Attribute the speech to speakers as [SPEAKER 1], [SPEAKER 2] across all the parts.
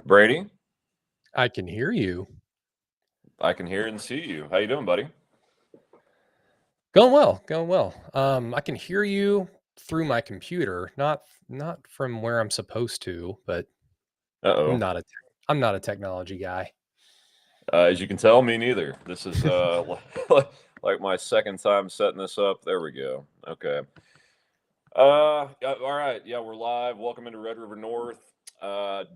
[SPEAKER 1] Brady,
[SPEAKER 2] I can hear you.
[SPEAKER 1] I can hear and see you. How you doing, buddy?
[SPEAKER 2] Going well, going well. I can hear you through my computer, not from where I'm supposed to, but I'm
[SPEAKER 1] Uh-oh.
[SPEAKER 2] not a I'm not a technology guy.
[SPEAKER 1] As you can tell, me neither. This is like my second time setting this up. There we go. Okay. Yeah, all right. Yeah, we're live. Welcome into Red River North.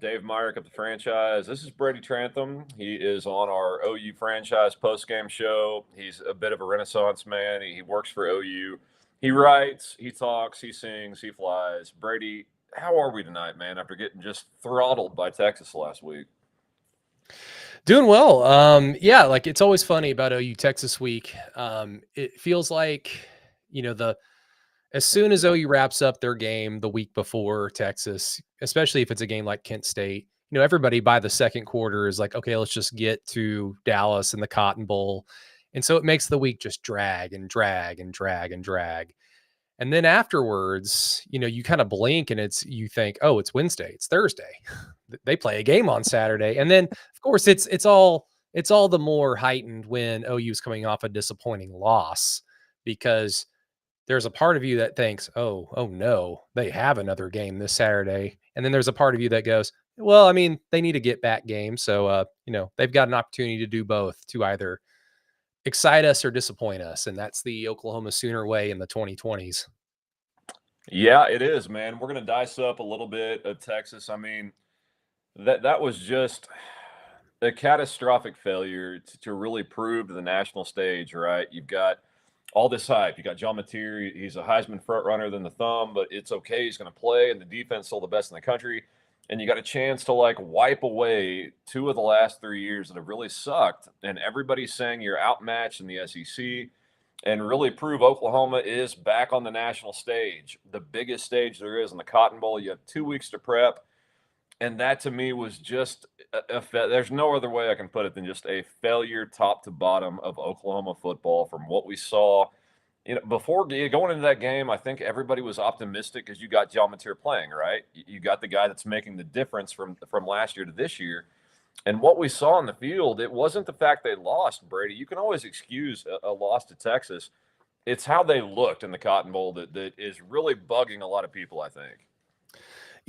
[SPEAKER 1] Dave Myrick of the franchise. This is Brady Trantham. He is on our OU franchise post-game show. He's a bit of a renaissance man. He works for OU. He writes, he talks, he sings, he flies. Brady, how are we tonight, man, after getting just throttled by Texas last week?
[SPEAKER 2] Doing well. Yeah, like it's always funny about OU Texas week. It feels like, the as soon as OU wraps up their game the week before Texas, especially if it's a game like Kent State, everybody by the second quarter is like, okay, let's just get to Dallas and the Cotton Bowl. And so it makes the week just drag and drag and drag and drag. And then afterwards, you kind of blink and you think, oh, it's Wednesday, it's Thursday. They play a game on Saturday. And then of course it's all the more heightened when OU is coming off a disappointing loss, because there's a part of you that thinks, oh no, they have another game this Saturday. And then there's a part of you that goes, well, I mean, they need a get back game. So, they've got an opportunity to do both, to either excite us or disappoint us. And that's the Oklahoma Sooner way in the 2020s.
[SPEAKER 1] Yeah, it is, man. We're gonna dice up a little bit of Texas. I mean, that was just a catastrophic failure to really prove to the national stage, right? You've got all this hype. You got John Mateer. He's a Heisman front runner than the thumb, but it's okay. He's going to play, and the defense still the best in the country. And you got a chance to like wipe away two of the last 3 years that have really sucked. And everybody's saying you're outmatched in the SEC, and really prove Oklahoma is back on the national stage, the biggest stage there is in the Cotton Bowl. You have 2 weeks to prep. And that to me was just there's no other way I can put it than just a failure top to bottom of Oklahoma football from what we saw. Before going into that game, I think everybody was optimistic because you got John Mateer playing, right? You got the guy that's making the difference from last year to this year. And what we saw in the field, it wasn't the fact they lost, Brady. You can always excuse a loss to Texas. It's how they looked in the Cotton Bowl that is really bugging a lot of people, I think.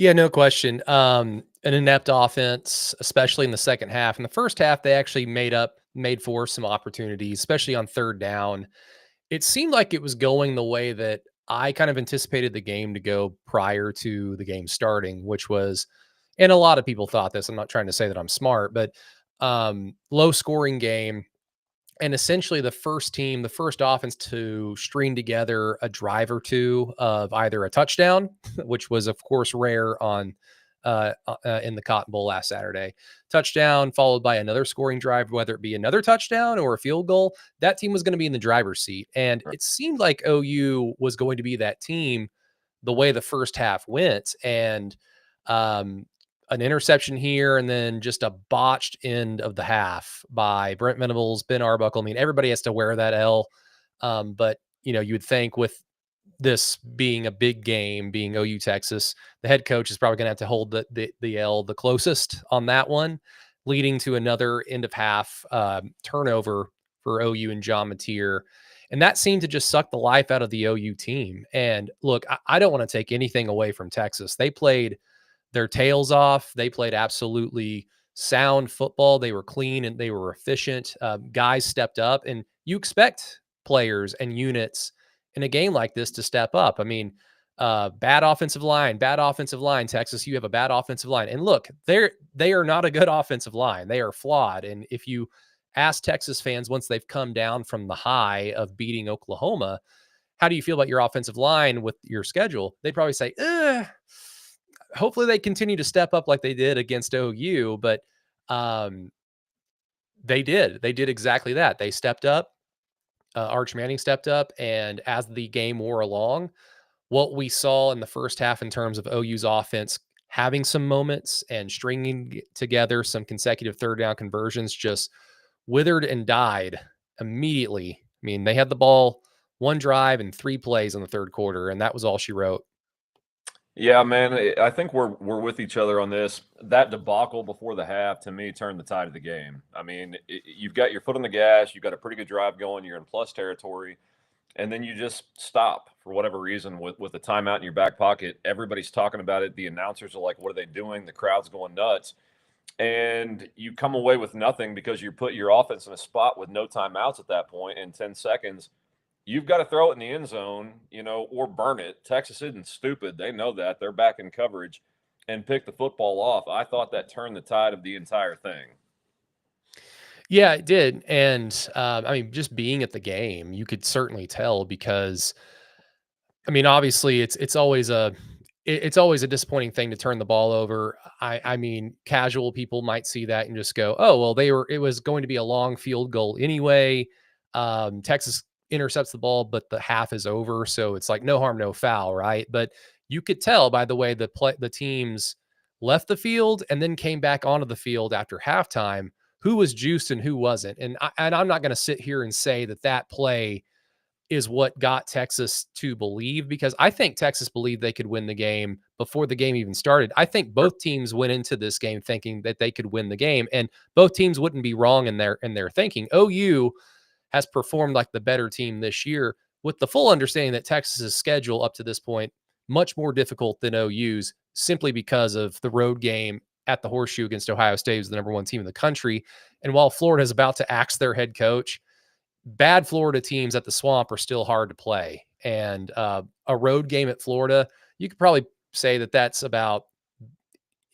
[SPEAKER 2] Yeah, no question. An inept offense, especially in the second half. In the first half, they actually made for some opportunities, especially on third down. It seemed like it was going the way that I kind of anticipated the game to go prior to the game starting, which was, and a lot of people thought this. I'm not trying to say that I'm smart, but low scoring game. And essentially the first offense to string together a drive or two of either a touchdown, which was of course rare on in the Cotton Bowl last Saturday, touchdown followed by another scoring drive, whether it be another touchdown or a field goal, that team was going to be in the driver's seat. And it seemed like OU was going to be that team the way the first half went. And um, an interception here and then just a botched end of the half by Brent Venables, Ben Arbuckle. I mean, everybody has to wear that L. But, you would think with this being a big game, being OU Texas, the head coach is probably going to have to hold the L the closest on that one, leading to another end of half turnover for OU and John Mateer. And that seemed to just suck the life out of the OU team. And look, I don't want to take anything away from Texas. They played their tails off. They played absolutely sound football. They were clean and they were efficient. Guys stepped up, and you expect players and units in a game like this to step up. I mean, bad offensive line. Texas, you have a bad offensive line. And look, they are not a good offensive line. They are flawed. And if you ask Texas fans once they've come down from the high of beating Oklahoma, how do you feel about your offensive line with your schedule? They'd probably say, hopefully they continue to step up like they did against OU, but um, they did. They did exactly that. They stepped up. Arch Manning stepped up, and as the game wore along, what we saw in the first half in terms of OU's offense having some moments and stringing together some consecutive third down conversions just withered and died immediately. I mean, they had the ball one drive and 3 plays in the third quarter, and that was all she wrote.
[SPEAKER 1] Yeah, man, I think we're with each other on this. That debacle before the half to me turned the tide of the game. I mean, you've got your foot on the gas, you've got a pretty good drive going, you're in plus territory, and then you just stop for whatever reason with a timeout in your back pocket. Everybody's talking about it. The announcers are like, "What are they doing?" The crowd's going nuts, and you come away with nothing because you put your offense in a spot with no timeouts at that point in 10 seconds. You've got to throw it in the end zone, or burn it. Texas isn't stupid. They know that. They're back in coverage and pick the football off. I thought that turned the tide of the entire thing.
[SPEAKER 2] Yeah, it did, and, I mean, just being at the game, you could certainly tell because I mean, obviously, it's always a disappointing thing to turn the ball over. I mean, casual people might see that and just go, "Oh, well, it was going to be a long field goal anyway." Texas intercepts the ball, but the half is over, so it's like no harm, no foul, right? But you could tell by the way the teams left the field and then came back onto the field after halftime who was juiced and who wasn't. And I'm not going to sit here and say that play is what got Texas to believe because I think Texas believed they could win the game before the game even started. I think both teams went into this game thinking that they could win the game, and both teams wouldn't be wrong in their thinking. OU has performed like the better team this year with the full understanding that Texas's schedule up to this point much more difficult than OU's simply because of the road game at the Horseshoe against Ohio State, who's the number one team in the country. And while Florida is about to axe their head coach, bad Florida teams at the Swamp are still hard to play. And a road game at Florida, you could probably say that that's about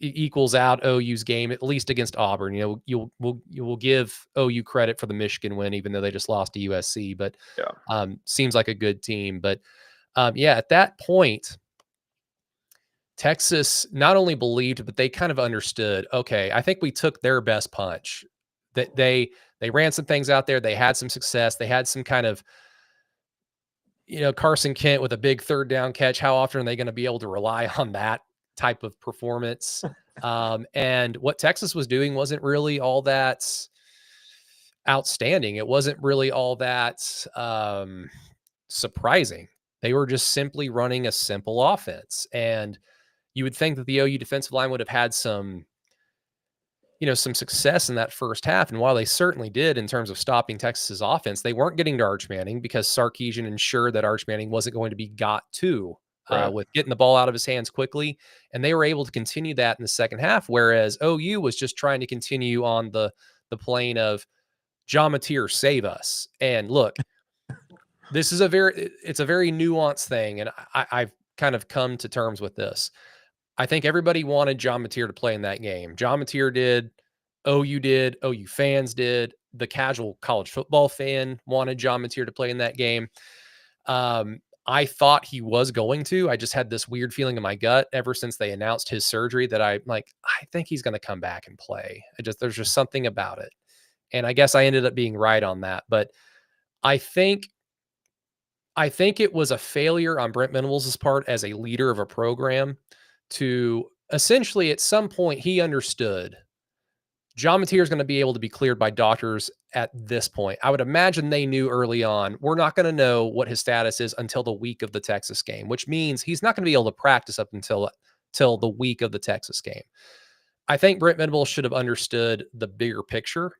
[SPEAKER 2] equals out OU's game, at least against Auburn. You will give OU credit for the Michigan win, even though they just lost to USC, but
[SPEAKER 1] Yeah.
[SPEAKER 2] seems like a good team. But yeah, at that point, Texas not only believed, but they kind of understood, okay, I think we took their best punch. That they ran some things out there. They had some success. They had some kind of, Carson Kent with a big third down catch. How often are they going to be able to rely on that type of performance? And what Texas was doing wasn't really all that outstanding. It wasn't really all that surprising. They were just simply running a simple offense. And you would think that the OU defensive line would have had some success in that first half. And while they certainly did in terms of stopping Texas's offense, they weren't getting to Arch Manning because Sarkisian ensured that Arch Manning wasn't going to be got to
[SPEAKER 1] Right.
[SPEAKER 2] with getting the ball out of his hands quickly. And they were able to continue that in the second half, whereas OU was just trying to continue on the plane of John Mateer, save us. And look, it's a very nuanced thing. And I've kind of come to terms with this. I think everybody wanted John Mateer to play in that game. John Mateer did, OU fans did, the casual college football fan wanted John Mateer to play in that game. I thought he was going to. I just had this weird feeling in my gut ever since they announced his surgery that I think he's going to come back and play. There's just something about it. And I guess I ended up being right on that. But I think it was a failure on Brent Venables' part as a leader of a program to essentially at some point he understood John Mateer is going to be able to be cleared by doctors at this point. I would imagine they knew early on, we're not going to know what his status is until the week of the Texas game, which means he's not going to be able to practice up until the week of the Texas game. I think Brent Venables should have understood the bigger picture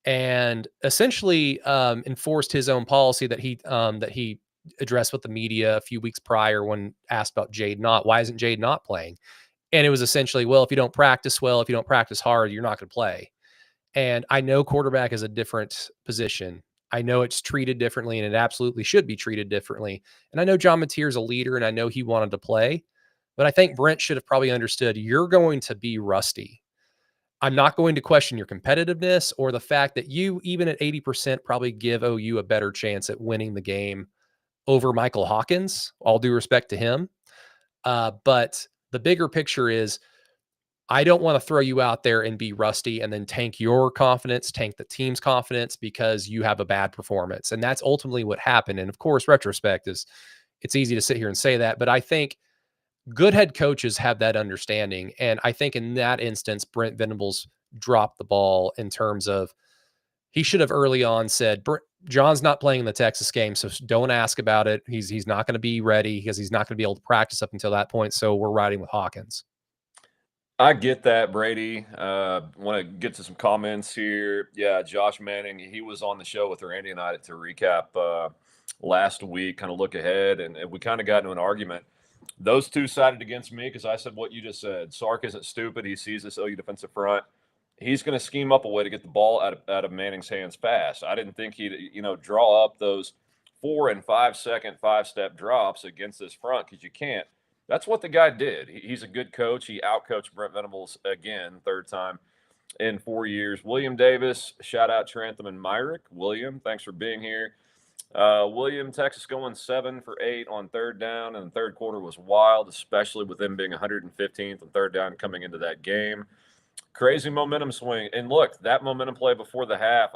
[SPEAKER 2] and essentially enforced his own policy that he addressed with the media a few weeks prior when asked about Jade Knott. Why isn't Jade Knott playing? And it was essentially, well, if you don't practice well, if you don't practice hard, you're not going to play. And I know quarterback is a different position. I know it's treated differently, and it absolutely should be treated differently. And I know John Mateer is a leader, and I know he wanted to play. But I think Brent should have probably understood you're going to be rusty. I'm not going to question your competitiveness or the fact that you, even at 80%, probably give OU a better chance at winning the game over Michael Hawkins. All due respect to him. But the bigger picture is I don't want to throw you out there and be rusty and then tank your confidence, tank the team's confidence because you have a bad performance. And that's ultimately what happened. And of course, retrospect is it's easy to sit here and say that, but I think good head coaches have that understanding. And I think in that instance, Brent Venables dropped the ball in terms of he should have early on said, John's not playing in the Texas game, so don't ask about it. He's not going to be ready because he's not going to be able to practice up until that point. So we're riding with Hawkins.
[SPEAKER 1] I get that, Brady. Want to get to some comments here. Yeah, Josh Manning, he was on the show with Randy and I to recap last week, kind of look ahead, and we kind of got into an argument. Those two sided against me because I said what you just said. Sark isn't stupid. He sees this OU defensive front. He's going to scheme up a way to get the ball out of Manning's hands fast. I didn't think he'd draw up those 4 and 5 second 5-step drops against this front because you can't. That's what the guy did. He's a good coach. He outcoached Brent Venables again, third time in 4 years. William Davis, shout out Trantham and Myrick. William, thanks for being here. William, Texas going 7 for 8 on third down, and the third quarter was wild, especially with them being 115th on third down coming into that game. Crazy momentum swing. And look, that momentum play before the half,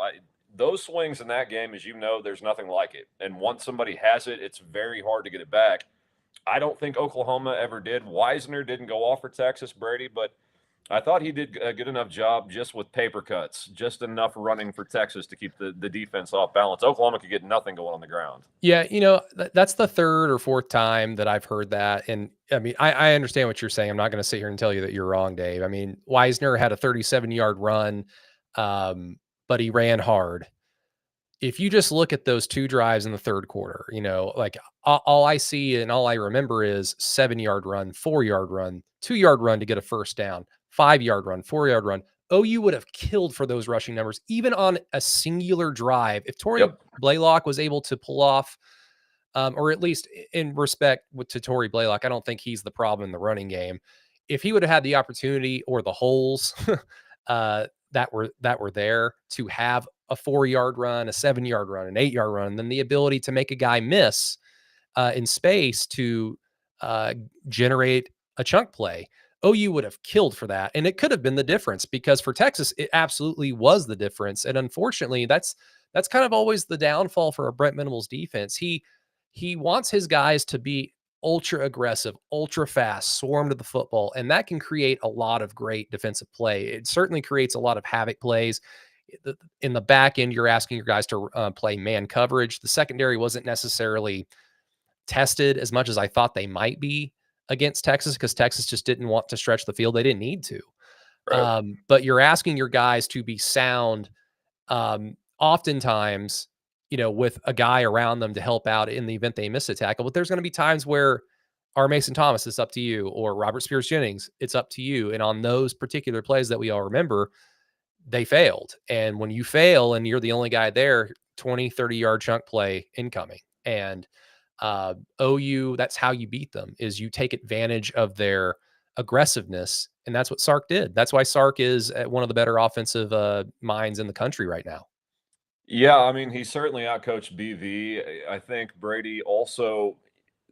[SPEAKER 1] those swings in that game, as you know, there's nothing like it. And once somebody has it, it's very hard to get it back. I don't think Oklahoma ever did. Wisner didn't go off for Texas, Brady, but I thought he did a good enough job just with paper cuts, just enough running for Texas to keep the defense off balance. Oklahoma could get nothing going on the ground.
[SPEAKER 2] Yeah, that's the third or fourth time that I've heard that. And I mean, I understand what you're saying. I'm not going to sit here and tell you that you're wrong, Dave. I mean, Wisner had a 37-yard run, but he ran hard. If you just look at those two drives in the third quarter, like all I see and all I remember is 7-yard run, 4-yard run, 2-yard run to get a first down, 5-yard run, 4-yard run. OU would have killed for those rushing numbers, even on a singular drive. If Torrey Blaylock was able to pull off, or at least in respect to Torrey Blaylock, I don't think he's the problem in the running game. If he would have had the opportunity or the holes that were there to have a 4-yard run, a 7-yard run, an 8-yard run, then the ability to make a guy miss in space to generate a chunk play, OU would have killed for that. And it could have been the difference because for Texas, it absolutely was the difference. And unfortunately, that's kind of always the downfall for a Brent Venables defense. He wants his guys to be ultra aggressive, ultra fast, swarm to the football, and that can create a lot of great defensive play. It certainly creates a lot of havoc plays. In the back end, you're asking your guys to play man coverage. The secondary wasn't necessarily tested as much as I thought they might be against Texas because Texas just didn't want to stretch the field. They didn't need to.
[SPEAKER 1] Right.
[SPEAKER 2] But you're asking your guys to be sound oftentimes, with a guy around them to help out in the event they miss a tackle. But there's going to be times where our Mason Thomas, it's up to you, or Robert Spears Jennings, it's up to you. And on those particular plays that we all remember, they failed. And when you fail and you're the only guy there, 20, 30-yard chunk play incoming. And OU, that's how you beat them, is you take advantage of their aggressiveness. And that's what Sark did. That's why Sark is one of the better offensive minds in the country right now.
[SPEAKER 1] Yeah, I mean, he certainly outcoached BV. I think Brady also,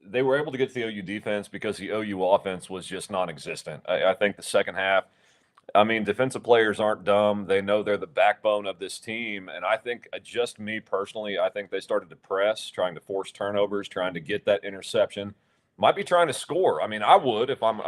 [SPEAKER 1] they were able to get to the OU defense because the OU offense was just non-existent. I think the second half, I mean, defensive players aren't dumb. They know they're the backbone of this team. And I think, just me personally, I think they started to press, trying to force turnovers, trying to get that interception. Might be trying to score. I mean, I would, if I'm,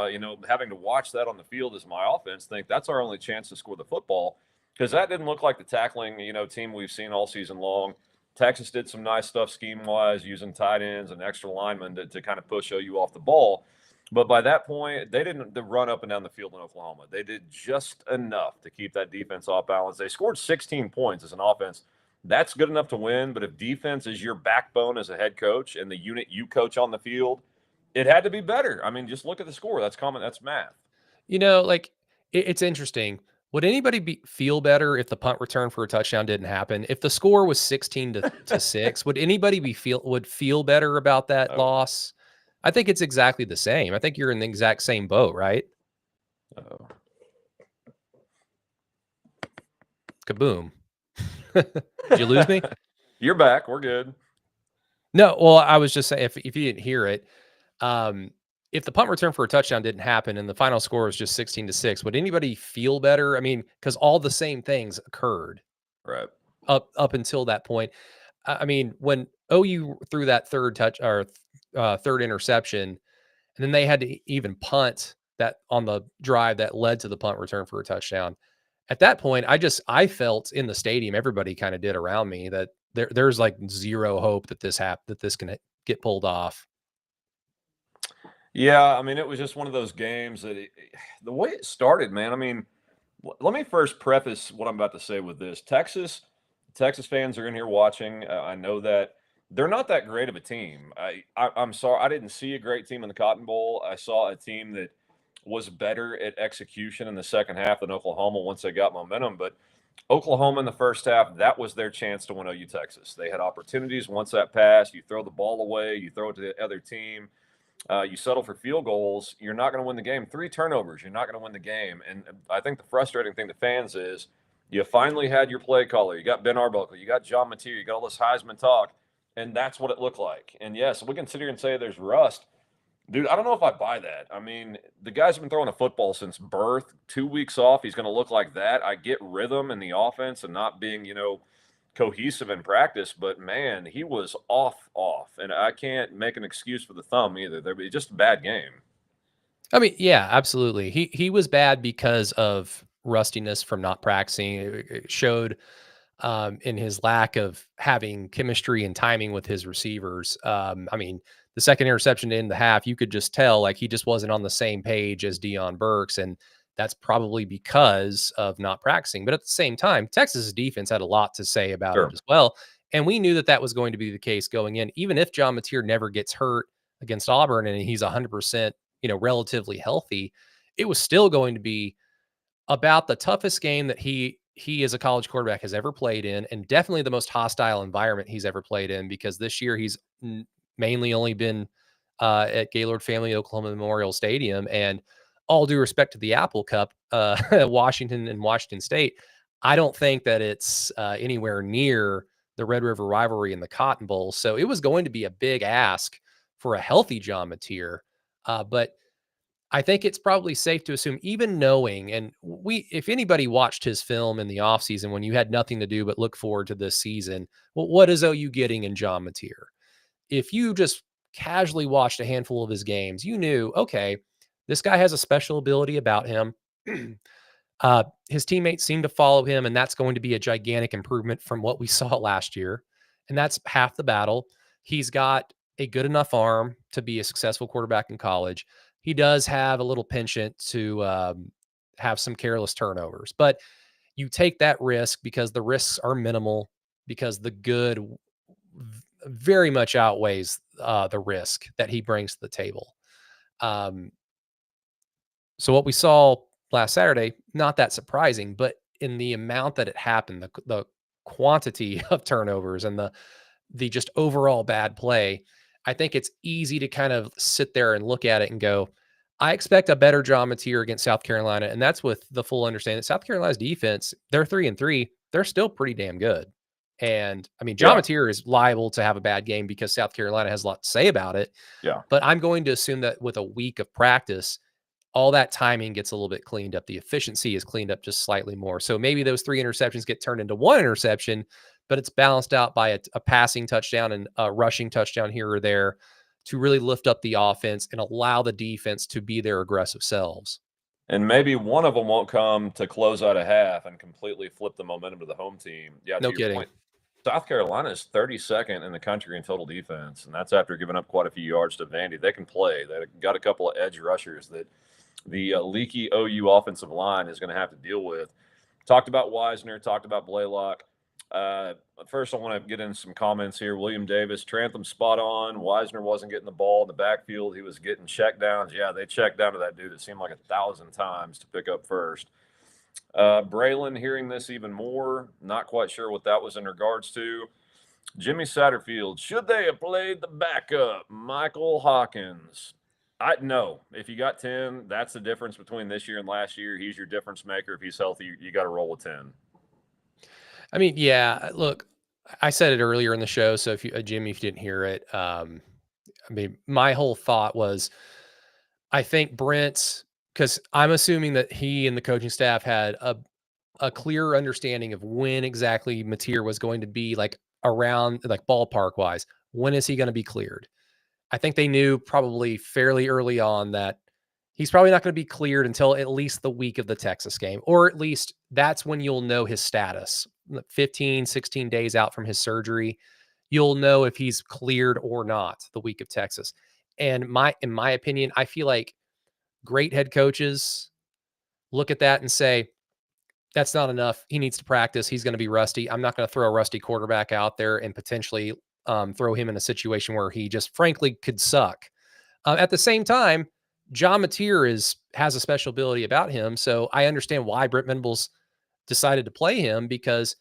[SPEAKER 1] having to watch that on the field as my offense, think that's our only chance to score the football, because that didn't look like the tackling, team we've seen all season long. Texas did some nice stuff scheme-wise, using tight ends and extra linemen to kind of push OU off the ball. But by that point, they didn't run up and down the field in Oklahoma. They did just enough to keep that defense off balance. They scored 16 points as an offense. That's good enough to win. But if defense is your backbone as a head coach and the unit you coach on the field, it had to be better. I mean, just look at the score. That's common. That's math.
[SPEAKER 2] It's interesting. Would anybody feel better if the punt return for a touchdown didn't happen? If the score was 16 to 6, would anybody feel better about that loss? I think it's exactly the same. I think you're in the exact same boat, right? kaboom. Did you lose me?
[SPEAKER 1] You're back. We're good.
[SPEAKER 2] No, well, I was just saying, if you didn't hear it, um, if the punt return for a touchdown didn't happen and the final score was just 16-6, would anybody feel better? I mean, because all the same things occurred
[SPEAKER 1] Right.
[SPEAKER 2] up until that point. I mean, when OU threw that third touch or third interception, and then they had to even punt that on the drive that led to the punt return for a touchdown. At that point, I felt in the stadium, everybody kind of did around me, that there's like zero hope that this can get pulled off.
[SPEAKER 1] Yeah, I mean, it was just one of those games that the way it started, man. I mean, let me first preface what I'm about to say with this. Texas fans are in here watching. I know that they're not that great of a team. I'm sorry, I didn't see a great team in the Cotton Bowl. I saw a team that was better at execution in the second half than Oklahoma once they got momentum. But Oklahoma in the first half, that was their chance to win OU Texas. They had opportunities. Once that passed, you throw the ball away, you throw it to the other team, you settle for field goals, you're not going to win the game. 3 turnovers, you're not going to win the game. And I think the frustrating thing to fans is you finally had your play caller. You got Ben Arbuckle, you got John Mateer, you got all this Heisman talk, and that's what it looked like. And yes, we can sit here and say there's rust. Dude, I don't know if I buy that. I mean, the guy's been throwing a football since birth. 2 weeks off, he's going to look like that. I get rhythm in the offense and not being, cohesive in practice, but man, he was off, and I can't make an excuse for the thumb either. There was just a bad game.
[SPEAKER 2] I mean, yeah, absolutely. He was bad because of rustiness from not practicing. It showed in his lack of having chemistry and timing with his receivers. I mean, the second interception in the half, you could just tell like he just wasn't on the same page as Deion Burks, and that's probably because of not practicing. But at the same time, Texas's defense had a lot to say about it
[SPEAKER 1] Sure.
[SPEAKER 2] as well, and we knew that that was going to be the case going in. Even if John Mateer never gets hurt against Auburn and he's 100%, relatively healthy, it was still going to be about the toughest game that he as a college quarterback has ever played in, and definitely the most hostile environment he's ever played in, because this year he's mainly only been at Gaylord Family Oklahoma Memorial Stadium. And all due respect to the Apple Cup, Washington and Washington State, I don't think that it's anywhere near the Red River rivalry in the Cotton Bowl. So it was going to be a big ask for a healthy John Mateer. But I think it's probably safe to assume, even knowing, and if anybody watched his film in the offseason when you had nothing to do but look forward to this season, well, what is OU getting in John Mateer? If you just casually watched a handful of his games, you knew, okay, this guy has a special ability about him. His teammates seem to follow him, and that's going to be a gigantic improvement from what we saw last year. And that's half the battle. He's got a good enough arm to be a successful quarterback in college. He does have a little penchant to have some careless turnovers, but you take that risk because the risks are minimal, because the good very much outweighs the risk that he brings to the table. Um, so what we saw last Saturday, not that surprising, but in the amount that it happened, the quantity of turnovers and the just overall bad play, I think it's easy to kind of sit there and look at it and go, I expect a better John Mateer against South Carolina. And that's with the full understanding that South Carolina's defense, they're 3-3. They're still pretty damn good. And I mean, John
[SPEAKER 1] Yeah.
[SPEAKER 2] Mateer is liable to have a bad game because South Carolina has a lot to say about it.
[SPEAKER 1] Yeah.
[SPEAKER 2] But I'm going to assume that with a week of practice, all that timing gets a little bit cleaned up. The efficiency is cleaned up just slightly more. So maybe those 3 interceptions get turned into 1 interception, but it's balanced out by a passing touchdown and a rushing touchdown here or there to really lift up the offense and allow the defense to be their aggressive selves.
[SPEAKER 1] And maybe one of them won't come to close out a half and completely flip the momentum to the home team. Yeah, to
[SPEAKER 2] No
[SPEAKER 1] your
[SPEAKER 2] kidding.
[SPEAKER 1] point, South Carolina is 32nd in the country in total defense, and that's after giving up quite a few yards to Vandy. They can play. They've got a couple of edge rushers that the leaky OU offensive line is going to have to deal with. Talked about Wisner, talked about Blaylock. First, I want to get in some comments here. William Davis, Trantham spot on. Wisner wasn't getting the ball in the backfield. He was getting check downs. Yeah, they checked down to that dude. It seemed like 1,000 times to pick up first. Braylon hearing this even more. Not quite sure what that was in regards to. Jimmy Satterfield, should they have played the backup? Michael Hawkins. I no. If you got 10, that's the difference between this year and last year. He's your difference maker. If he's healthy, you got to roll with 10.
[SPEAKER 2] I mean, yeah, look, I said it earlier in the show, so if you, Jimmy, if you didn't hear it, I mean, my whole thought was, I think Brent's, because I'm assuming that he and the coaching staff had a clearer understanding of when exactly Mateer was going to be like around, like ballpark wise. When is he going to be cleared? I think they knew probably fairly early on that he's probably not going to be cleared until at least the week of the Texas game, or at least that's when you'll know his status. 15, 16 days out from his surgery, you'll know if he's cleared or not the week of Texas. And in my opinion, I feel like great head coaches look at that and say, that's not enough. He needs to practice. He's going to be rusty. I'm not going to throw a rusty quarterback out there and potentially throw him in a situation where he just frankly could suck. At the same time, John Mateer has a special ability about him, so I understand why Brent Venables decided to play him, because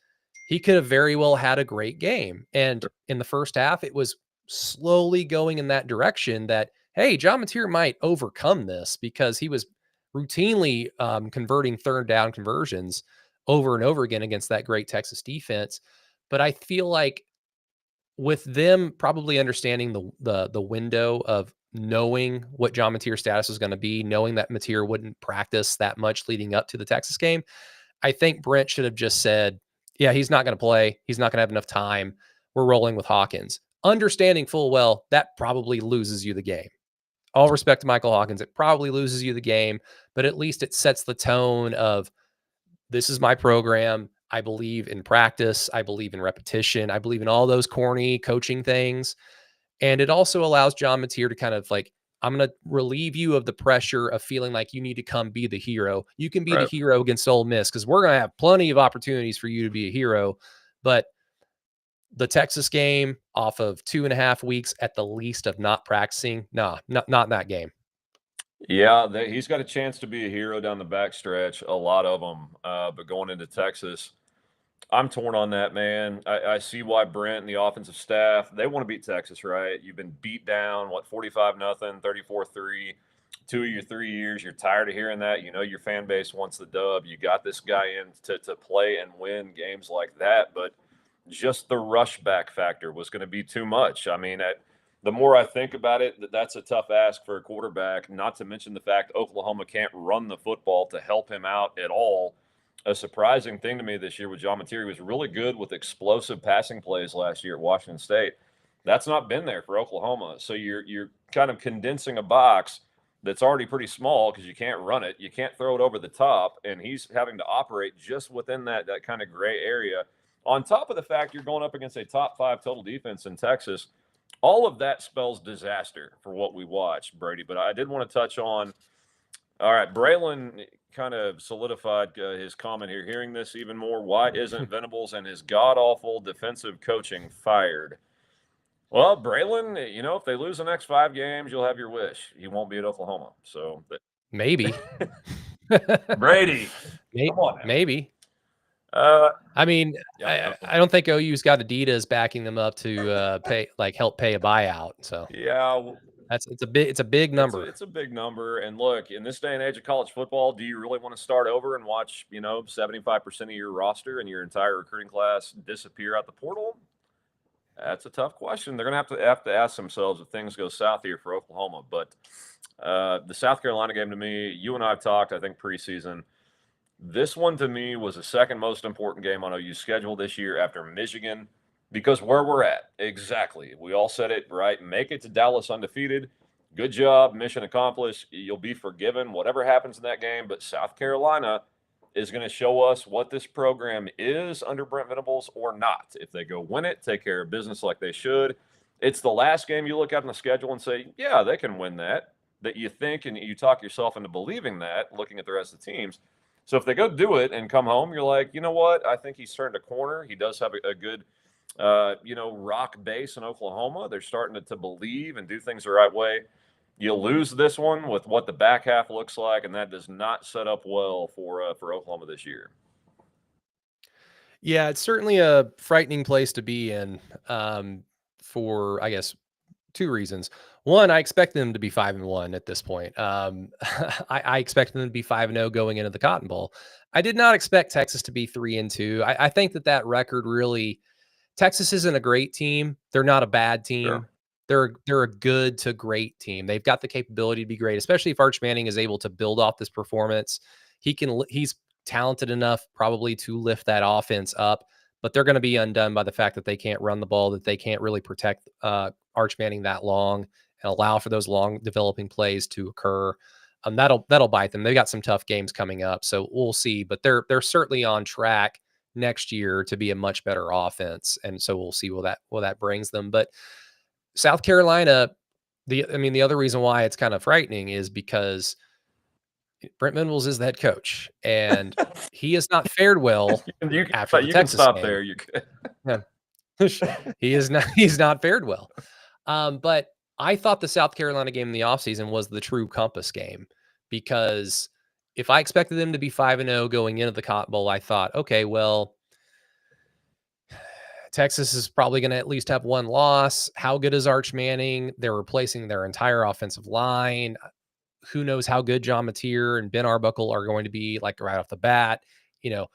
[SPEAKER 2] he could have very well had a great game. And in the first half, it was slowly going in that direction that, hey, John Mateer might overcome this, because he was routinely converting third down conversions over and over again against that great Texas defense. But I feel like with them probably understanding the window of knowing what John Mateer's status was going to be, knowing that Mateer wouldn't practice that much leading up to the Texas game, I think Brent should have just said, yeah, he's not going to play. He's not going to have enough time. We're rolling with Hawkins. Understanding full well that probably loses you the game. All respect to Michael Hawkins, it probably loses you the game, but at least it sets the tone of, this is my program. I believe in practice. I believe in repetition. I believe in all those corny coaching things. And it also allows John Mateer to kind of like, I'm going to relieve you of the pressure of feeling like you need to come be the hero. You can be the
[SPEAKER 1] Right.
[SPEAKER 2] hero against Ole Miss, because we're going to have plenty of opportunities for you to be a hero. But the Texas game, off of 2.5 weeks at the least of not practicing, not in that game.
[SPEAKER 1] Yeah, he's got a chance to be a hero down the backstretch, a lot of them. But going into Texas, I'm torn on that, man. I see why Brent and the offensive staff, they want to beat Texas, right? You've been beat down, what, 45 nothing, 34-3, 2 of your 3 years. You're tired of hearing that. You know your fan base wants the dub. You got this guy in to play and win games like that, but just the rush back factor was going to be too much. I mean, the more I think about it, that's a tough ask for a quarterback, not to mention the fact Oklahoma can't run the football to help him out at all. A surprising thing to me this year with John Mateer, was really good with explosive passing plays last year at Washington State. That's not been there for Oklahoma. So you're kind of condensing a box that's already pretty small because you can't run it, you can't throw it over the top, and he's having to operate just within that kind of gray area. On top of the fact you're going up against a top 5 total defense in Texas, all of that spells disaster for what we watched, Brady. But I did want to touch on, all right, Braylon kind of solidified his comment here. Hearing this even more, why isn't Venables and his god awful defensive coaching fired? Well, Braylon, if they lose the next 5 games, you'll have your wish. He won't be at Oklahoma. So,
[SPEAKER 2] Maybe.
[SPEAKER 1] Brady, come on now.
[SPEAKER 2] Maybe.
[SPEAKER 1] Uh,
[SPEAKER 2] I mean,
[SPEAKER 1] yeah,
[SPEAKER 2] I don't think OU's got Adidas backing them up to help pay a buyout. So
[SPEAKER 1] yeah,
[SPEAKER 2] it's a big number.
[SPEAKER 1] It's a big number. And look, in this day and age of college football, do you really want to start over and watch, 75% of your roster and your entire recruiting class disappear out the portal? That's a tough question. They're going to have to ask themselves if things go south here for Oklahoma. But the South Carolina game, to me, you and I have talked, I think, preseason. This one to me was the second most important game on OU's schedule this year after Michigan, because where we're at, exactly. We all said it, right? Make it to Dallas undefeated. Good job, mission accomplished. You'll be forgiven, whatever happens in that game. But South Carolina is going to show us what this program is under Brent Venables or not. If they go win it, take care of business like they should. It's the last game you look at on the schedule and say, yeah, they can win that. That you think and you talk yourself into believing that, looking at the rest of the teams. So if they go do it and come home, you're like, you know what? I think he's turned a corner. He does have a good, rock base in Oklahoma. They're starting to believe and do things the right way. You lose this one with what the back half looks like, and that does not set up well for Oklahoma this year.
[SPEAKER 2] Yeah, it's certainly a frightening place to be in, for, I guess, Two reasons. One, I expect them to be 5-1 at this point. I expect them to be 5-0 going into the Cotton Bowl. I did not expect Texas to be 3-2. I think that record really, Texas isn't a great team. They're not a bad
[SPEAKER 1] Sure.
[SPEAKER 2] team. They're a good to great team. They've got the capability to be great, especially if Arch Manning is able to build off this performance. He's talented enough probably to lift that offense up, but they're going to be undone by the fact that they can't run the ball, that they can't really protect Arch Manning that long and allow for those long developing plays to occur. That'll bite them. They've got some tough games coming up, so we'll see. But they're certainly on track next year to be a much better offense, and so we'll see what that brings them. But South Carolina, the other reason why it's kind of frightening is because Brent Venables is the head coach, and he has not fared well
[SPEAKER 1] You
[SPEAKER 2] after the
[SPEAKER 1] you can
[SPEAKER 2] Texas
[SPEAKER 1] stop
[SPEAKER 2] game.
[SPEAKER 1] there. You can.
[SPEAKER 2] Yeah. He is not he's not fared well. But I thought the South Carolina game in the offseason was the true compass game, because if I expected them to be 5-0 going into the Cotton Bowl, I thought, okay, well, Texas is probably going to at least have one loss. How good is Arch Manning? They're replacing their entire offensive line. Who knows how good John Mateer and Ben Arbuckle are going to be, like, right off the bat. You know,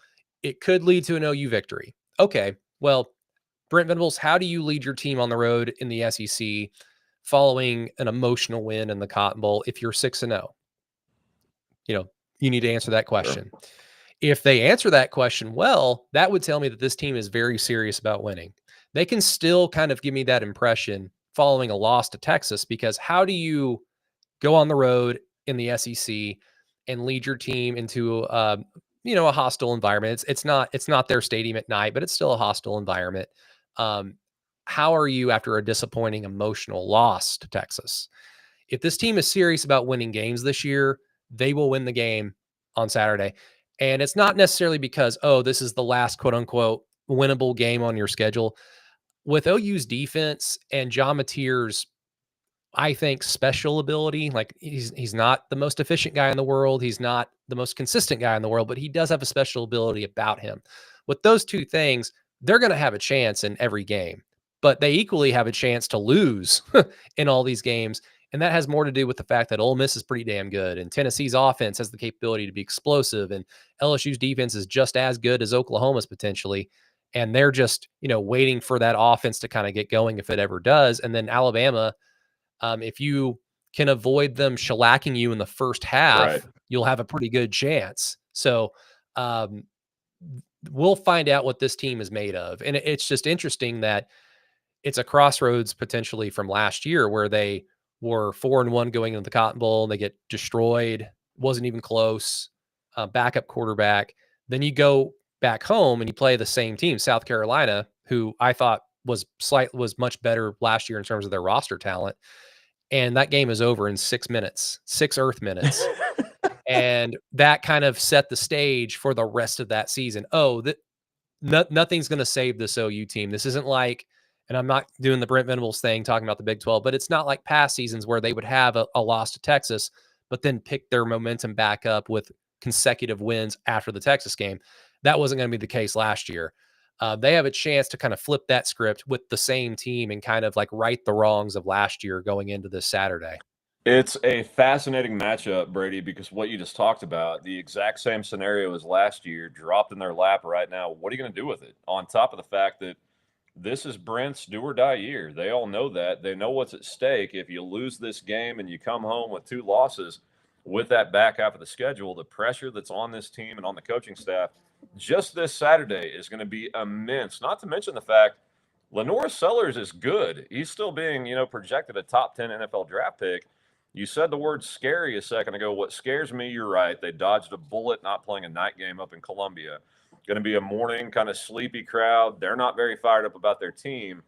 [SPEAKER 2] it could lead to an OU victory. Okay, well, Brent Venables, how do you lead your team on the road in the SEC following an emotional win in the Cotton Bowl if you're 6-0? You need to answer that
[SPEAKER 1] Sure.
[SPEAKER 2] question. If they answer that question well, that would tell me that this team is very serious about winning. They can still kind of give me that impression following a loss to Texas, because how do you go on the road in the SEC and lead your team into a hostile environment? It's not their stadium at night, but it's still a hostile environment. Um, how are you after a disappointing emotional loss to Texas? If this team is serious about winning games this year, they will win the game on Saturday. And it's not necessarily because, oh, this is the last quote unquote winnable game on your schedule. With OU's defense and John Mateer's, I think, special ability, like, he's not the most efficient guy in the world. He's not the most consistent guy in the world, but he does have a special ability about him. With those two things, they're going to have a chance in every game, but they equally have a chance to lose in all these games. And that has more to do with the fact that Ole Miss is pretty damn good, and Tennessee's offense has the capability to be explosive, and LSU's defense is just as good as Oklahoma's potentially. And they're just, waiting for that offense to kind of get going if it ever does. And then Alabama, if you can avoid them shellacking you in the first
[SPEAKER 1] Right.
[SPEAKER 2] half, you'll have a pretty good chance. So um, we'll find out what this team is made of. And it's just interesting that it's a crossroads potentially from last year, where they were 4-1 going into the Cotton Bowl and they get destroyed. Wasn't even close. Backup quarterback. Then you go back home and you play the same team, South Carolina, who I thought was much better last year in terms of their roster talent. And that game is over in 6 minutes, 6 earth minutes. And that kind of set the stage for the rest of that season. Oh, nothing's going to save this OU team. This isn't like, and I'm not doing the Brent Venables thing talking about the Big 12, but it's not like past seasons where they would have a loss to Texas, but then pick their momentum back up with consecutive wins after the Texas game. That wasn't going to be the case last year. They have a chance to kind of flip that script with the same team and kind of like right the wrongs of last year going into this Saturday.
[SPEAKER 1] It's a fascinating matchup, Brady, because what you just talked about, the exact same scenario as last year, dropped in their lap right now. What are you going to do with it? On top of the fact that this is Brent's do or die year. They all know that. They know what's at stake. If you lose this game and you come home with 2 losses with that back half of the schedule, the pressure that's on this team and on the coaching staff just this Saturday is going to be immense. Not to mention the fact Lenore Sellers is good. He's still being, projected a top 10 NFL draft pick. You said the word scary a second ago. What scares me, you're right. They dodged a bullet not playing a night game up in Columbia. Going to be a morning kind of sleepy crowd. They're not very fired up about their team.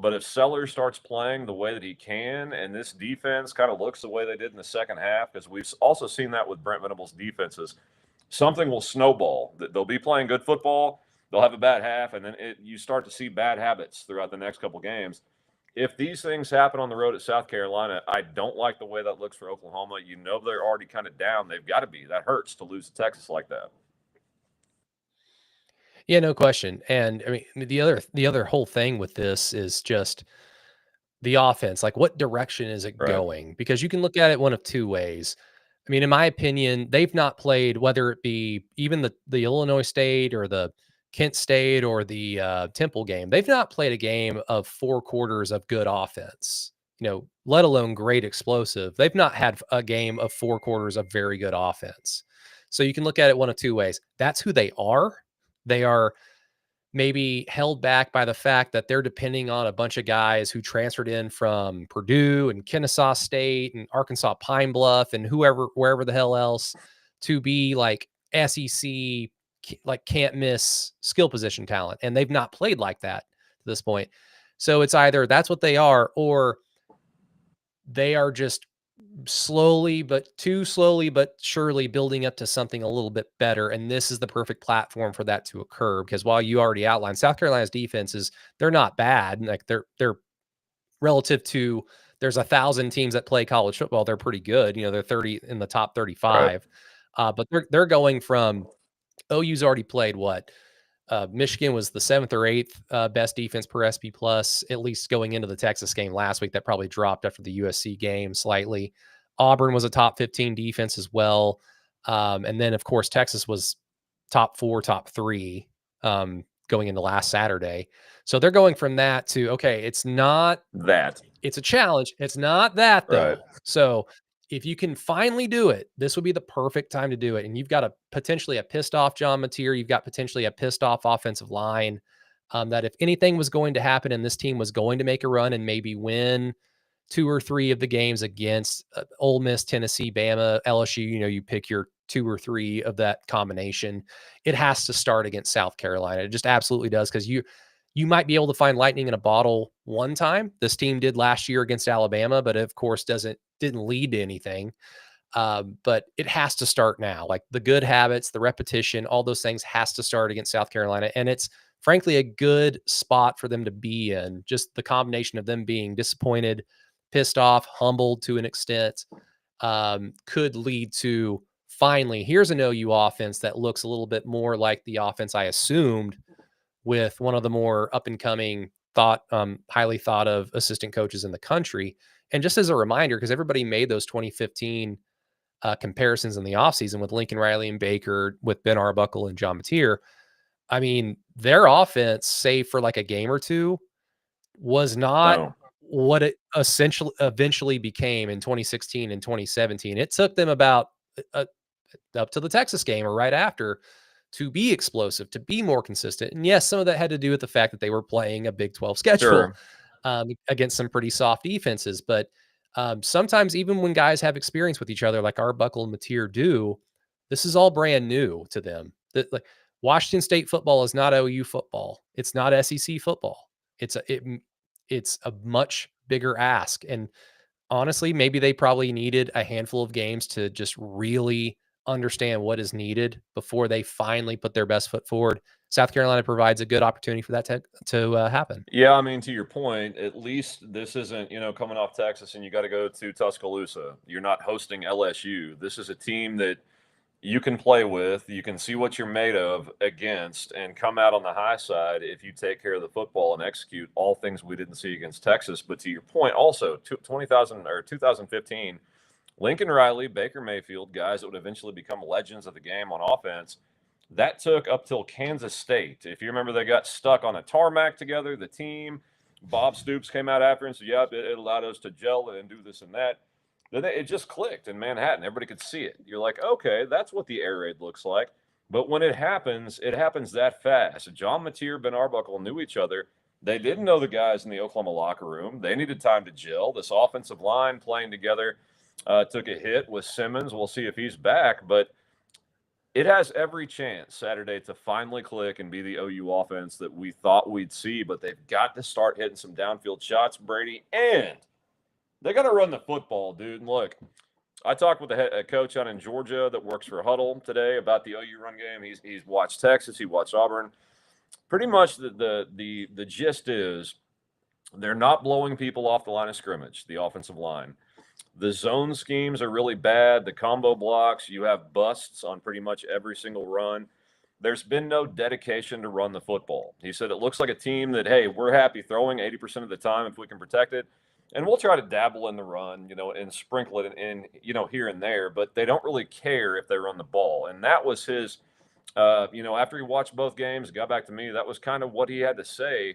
[SPEAKER 1] But if Sellers starts playing the way that he can, and this defense kind of looks the way they did in the second half, because we've also seen that with Brent Venables' defenses, something will snowball. They'll be playing good football. They'll have a bad half, and then you start to see bad habits throughout the next couple games. If these things happen on the road at South Carolina, I don't like the way that looks for Oklahoma. They're already kind of down. They've got to be. That hurts to lose to Texas like that.
[SPEAKER 2] Yeah, no question. And I mean, the other whole thing with this is just the offense, like what direction is it
[SPEAKER 1] Right.
[SPEAKER 2] going? Because you can look at it one of two ways. I mean, in my opinion, they've not played, whether it be even the Illinois State or the Kent State or the Temple game. They've not played a game of 4 quarters of good offense. Let alone great explosive. They've not had a game of 4 quarters of very good offense. So you can look at it one of two ways. That's who they are. They are maybe held back by the fact that they're depending on a bunch of guys who transferred in from Purdue and Kennesaw State and Arkansas Pine Bluff and wherever the hell else to be like SEC, like can't miss skill position talent. And they've not played like that to this point. So it's either that's what they are, or they are just slowly but surely building up to something a little bit better, and this is the perfect platform for that to occur. Because while you already outlined South Carolina's defenses, they're not bad. Like they're relative to, there's 1,000 teams that play college football, they're pretty good. They're 30 in the top
[SPEAKER 1] Right.
[SPEAKER 2] 35. But they're going from, OU's already played what, Michigan was the 7th or 8th best defense per SP plus, at least going into the Texas game last week. That probably dropped after the USC game slightly. Auburn was a top 15 defense as well. And then, of course, Texas was top 4, top 3 going into last Saturday. So they're going from that to, okay, it's a challenge. It's not that,
[SPEAKER 1] Right.
[SPEAKER 2] though. So if you can finally do it, this would be the perfect time to do it. And you've got potentially a pissed off John Mateer. You've got potentially a pissed off offensive line, that if anything was going to happen and this team was going to make a run and maybe win 2 or 3 of the games against Ole Miss, Tennessee, Bama, LSU, you pick your 2 or 3 of that combination, it has to start against South Carolina. It just absolutely does, because you might be able to find lightning in a bottle one time. This team did last year against Alabama, but of course didn't lead to anything. But it has to start now. Like the good habits, the repetition, all those things has to start against South Carolina. And it's frankly a good spot for them to be in. Just the combination of them being disappointed, pissed off, humbled to an extent, could lead to finally, here's an OU offense that looks a little bit more like the offense I assumed, with one of the more up and coming highly thought of assistant coaches in the country. And just as a reminder, because everybody made those 2015 comparisons in the offseason with Lincoln Riley and Baker, with Ben Arbuckle and John Mateer. I mean, their offense, save for like a game or two, was not
[SPEAKER 1] No.
[SPEAKER 2] what it eventually became in 2016 and 2017. It took them about up to the Texas game or right after to be explosive, to be more consistent. And yes, some of that had to do with the fact that they were playing a Big 12 schedule
[SPEAKER 1] Sure.
[SPEAKER 2] against some pretty soft defenses. But sometimes even when guys have experience with each other, like Arbuckle and Mateer do, this is all brand new to them. Like Washington State football is not OU football. It's not SEC football. It's a much bigger ask. And honestly, maybe they probably needed a handful of games to just really understand what is needed before they finally put their best foot forward. South Carolina provides a good opportunity for that to happen.
[SPEAKER 1] Yeah, I mean, to your point, at least this isn't, coming off Texas and you got to go to Tuscaloosa. You're not hosting LSU. This is a team that you can play with, you can see what you're made of against, and come out on the high side if you take care of the football and execute all things we didn't see against Texas. But to your point, also 20,000 or 2015, Lincoln Riley, Baker Mayfield, guys that would eventually become legends of the game on offense. That took up till Kansas State. If you remember, they got stuck on a tarmac together, the team. Bob Stoops came out after and said, "Yep, it allowed us to gel and do this and that." Then it just clicked in Manhattan. Everybody could see it. You're like, okay, that's what the air raid looks like. But when it happens that fast. John Mateer, Ben Arbuckle knew each other. They didn't know the guys in the Oklahoma locker room. They needed time to gel. This offensive line playing together took a hit with Simmons. We'll see if he's back. But it has every chance Saturday to finally click and be the OU offense that we thought we'd see. But they've got to start hitting some downfield shots, Brady. And they got to run the football, dude. And look, I talked with a coach out in Georgia that works for Huddle today about the OU run game. He's watched Texas, he watched Auburn. Pretty much the gist is they're not blowing people off the line of scrimmage, the offensive line. The zone schemes are really bad. The combo blocks, you have busts on pretty much every single run. There's been no dedication to run the football. He said it looks like a team that, hey, we're happy throwing 80% of the time if we can protect it. And we'll try to dabble in the run, and sprinkle it in, here and there, but they don't really care if they run the ball. And that was his, after he watched both games, got back to me, that was kind of what he had to say.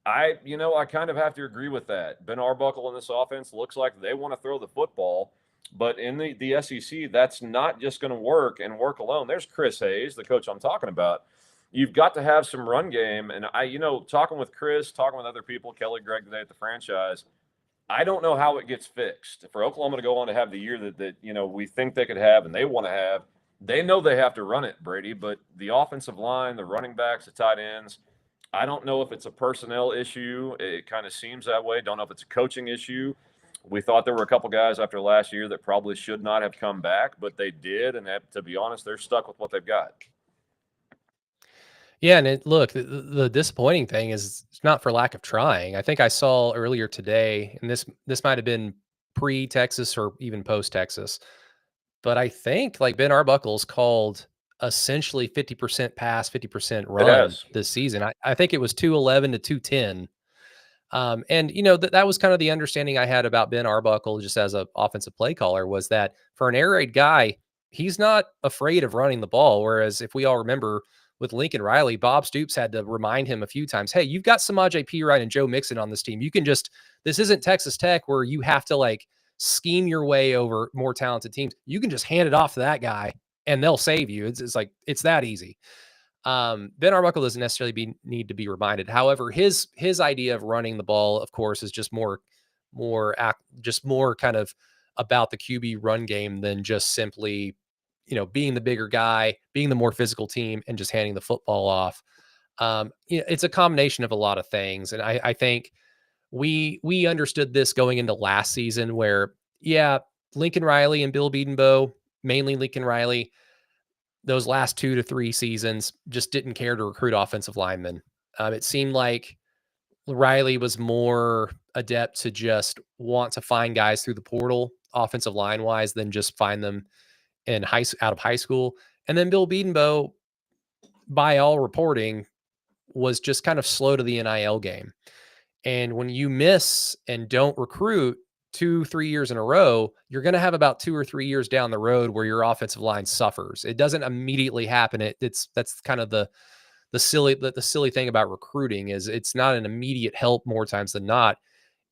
[SPEAKER 1] I kind of have to agree with that. Ben Arbuckle in this offense looks like they want to throw the football, but in the SEC, that's not just going to work and work alone. There's Chris Hayes, the coach I'm talking about. You've got to have some run game. And talking with Chris, talking with other people, Kelly Gregg today at the franchise, I don't know how it gets fixed. For Oklahoma to go on to have the year that we think they could have and they want to have, they know they have to run it, Brady. But the offensive line, the running backs, the tight ends, I don't know if it's a personnel issue. It kind of seems that way. Don't know if it's a coaching issue. We thought there were a couple guys after last year that probably should not have come back, but they did. And to be honest, they're stuck with what they've got.
[SPEAKER 2] Yeah, and look, the disappointing thing is it's not for lack of trying. I think I saw earlier today, and this might have been pre-Texas or even post-Texas, but I think like Ben Arbuckle's called essentially 50% pass, 50%
[SPEAKER 1] It
[SPEAKER 2] run
[SPEAKER 1] has.
[SPEAKER 2] this season. I think it was 211 to 210. And that was kind of the understanding I had about Ben Arbuckle just as a offensive play caller was that for an air raid guy, he's not afraid of running the ball. Whereas if we all remember with Lincoln Riley, Bob Stoops had to remind him a few times, hey, you've got Samaje Perine and Joe Mixon on this team. You can this isn't Texas Tech where you have to like scheme your way over more talented teams. You can just hand it off to that guy and they'll save you. It's like, it's that easy. Ben Arbuckle doesn't necessarily need to be reminded. However, his idea of running the ball, of course, is just more kind of about the QB run game than just simply, being the bigger guy, being the more physical team, and just handing the football off. It's a combination of a lot of things, and I think we understood this going into last season, where Lincoln Riley and Bill Bedenbaugh, mainly Lincoln Riley, those last 2 to 3 seasons just didn't care to recruit offensive linemen. It seemed like Riley was more adept to just want to find guys through the portal, offensive line wise, than just find them out of high school. And then Bill Bedenbaugh, by all reporting, was just kind of slow to the NIL game. And when you miss and don't recruit 2-3 years in a row, you're going to have about 2 or 3 years down the road where your offensive line suffers. It doesn't immediately happen. That's kind of the silly thing about recruiting is it's not an immediate help more times than not.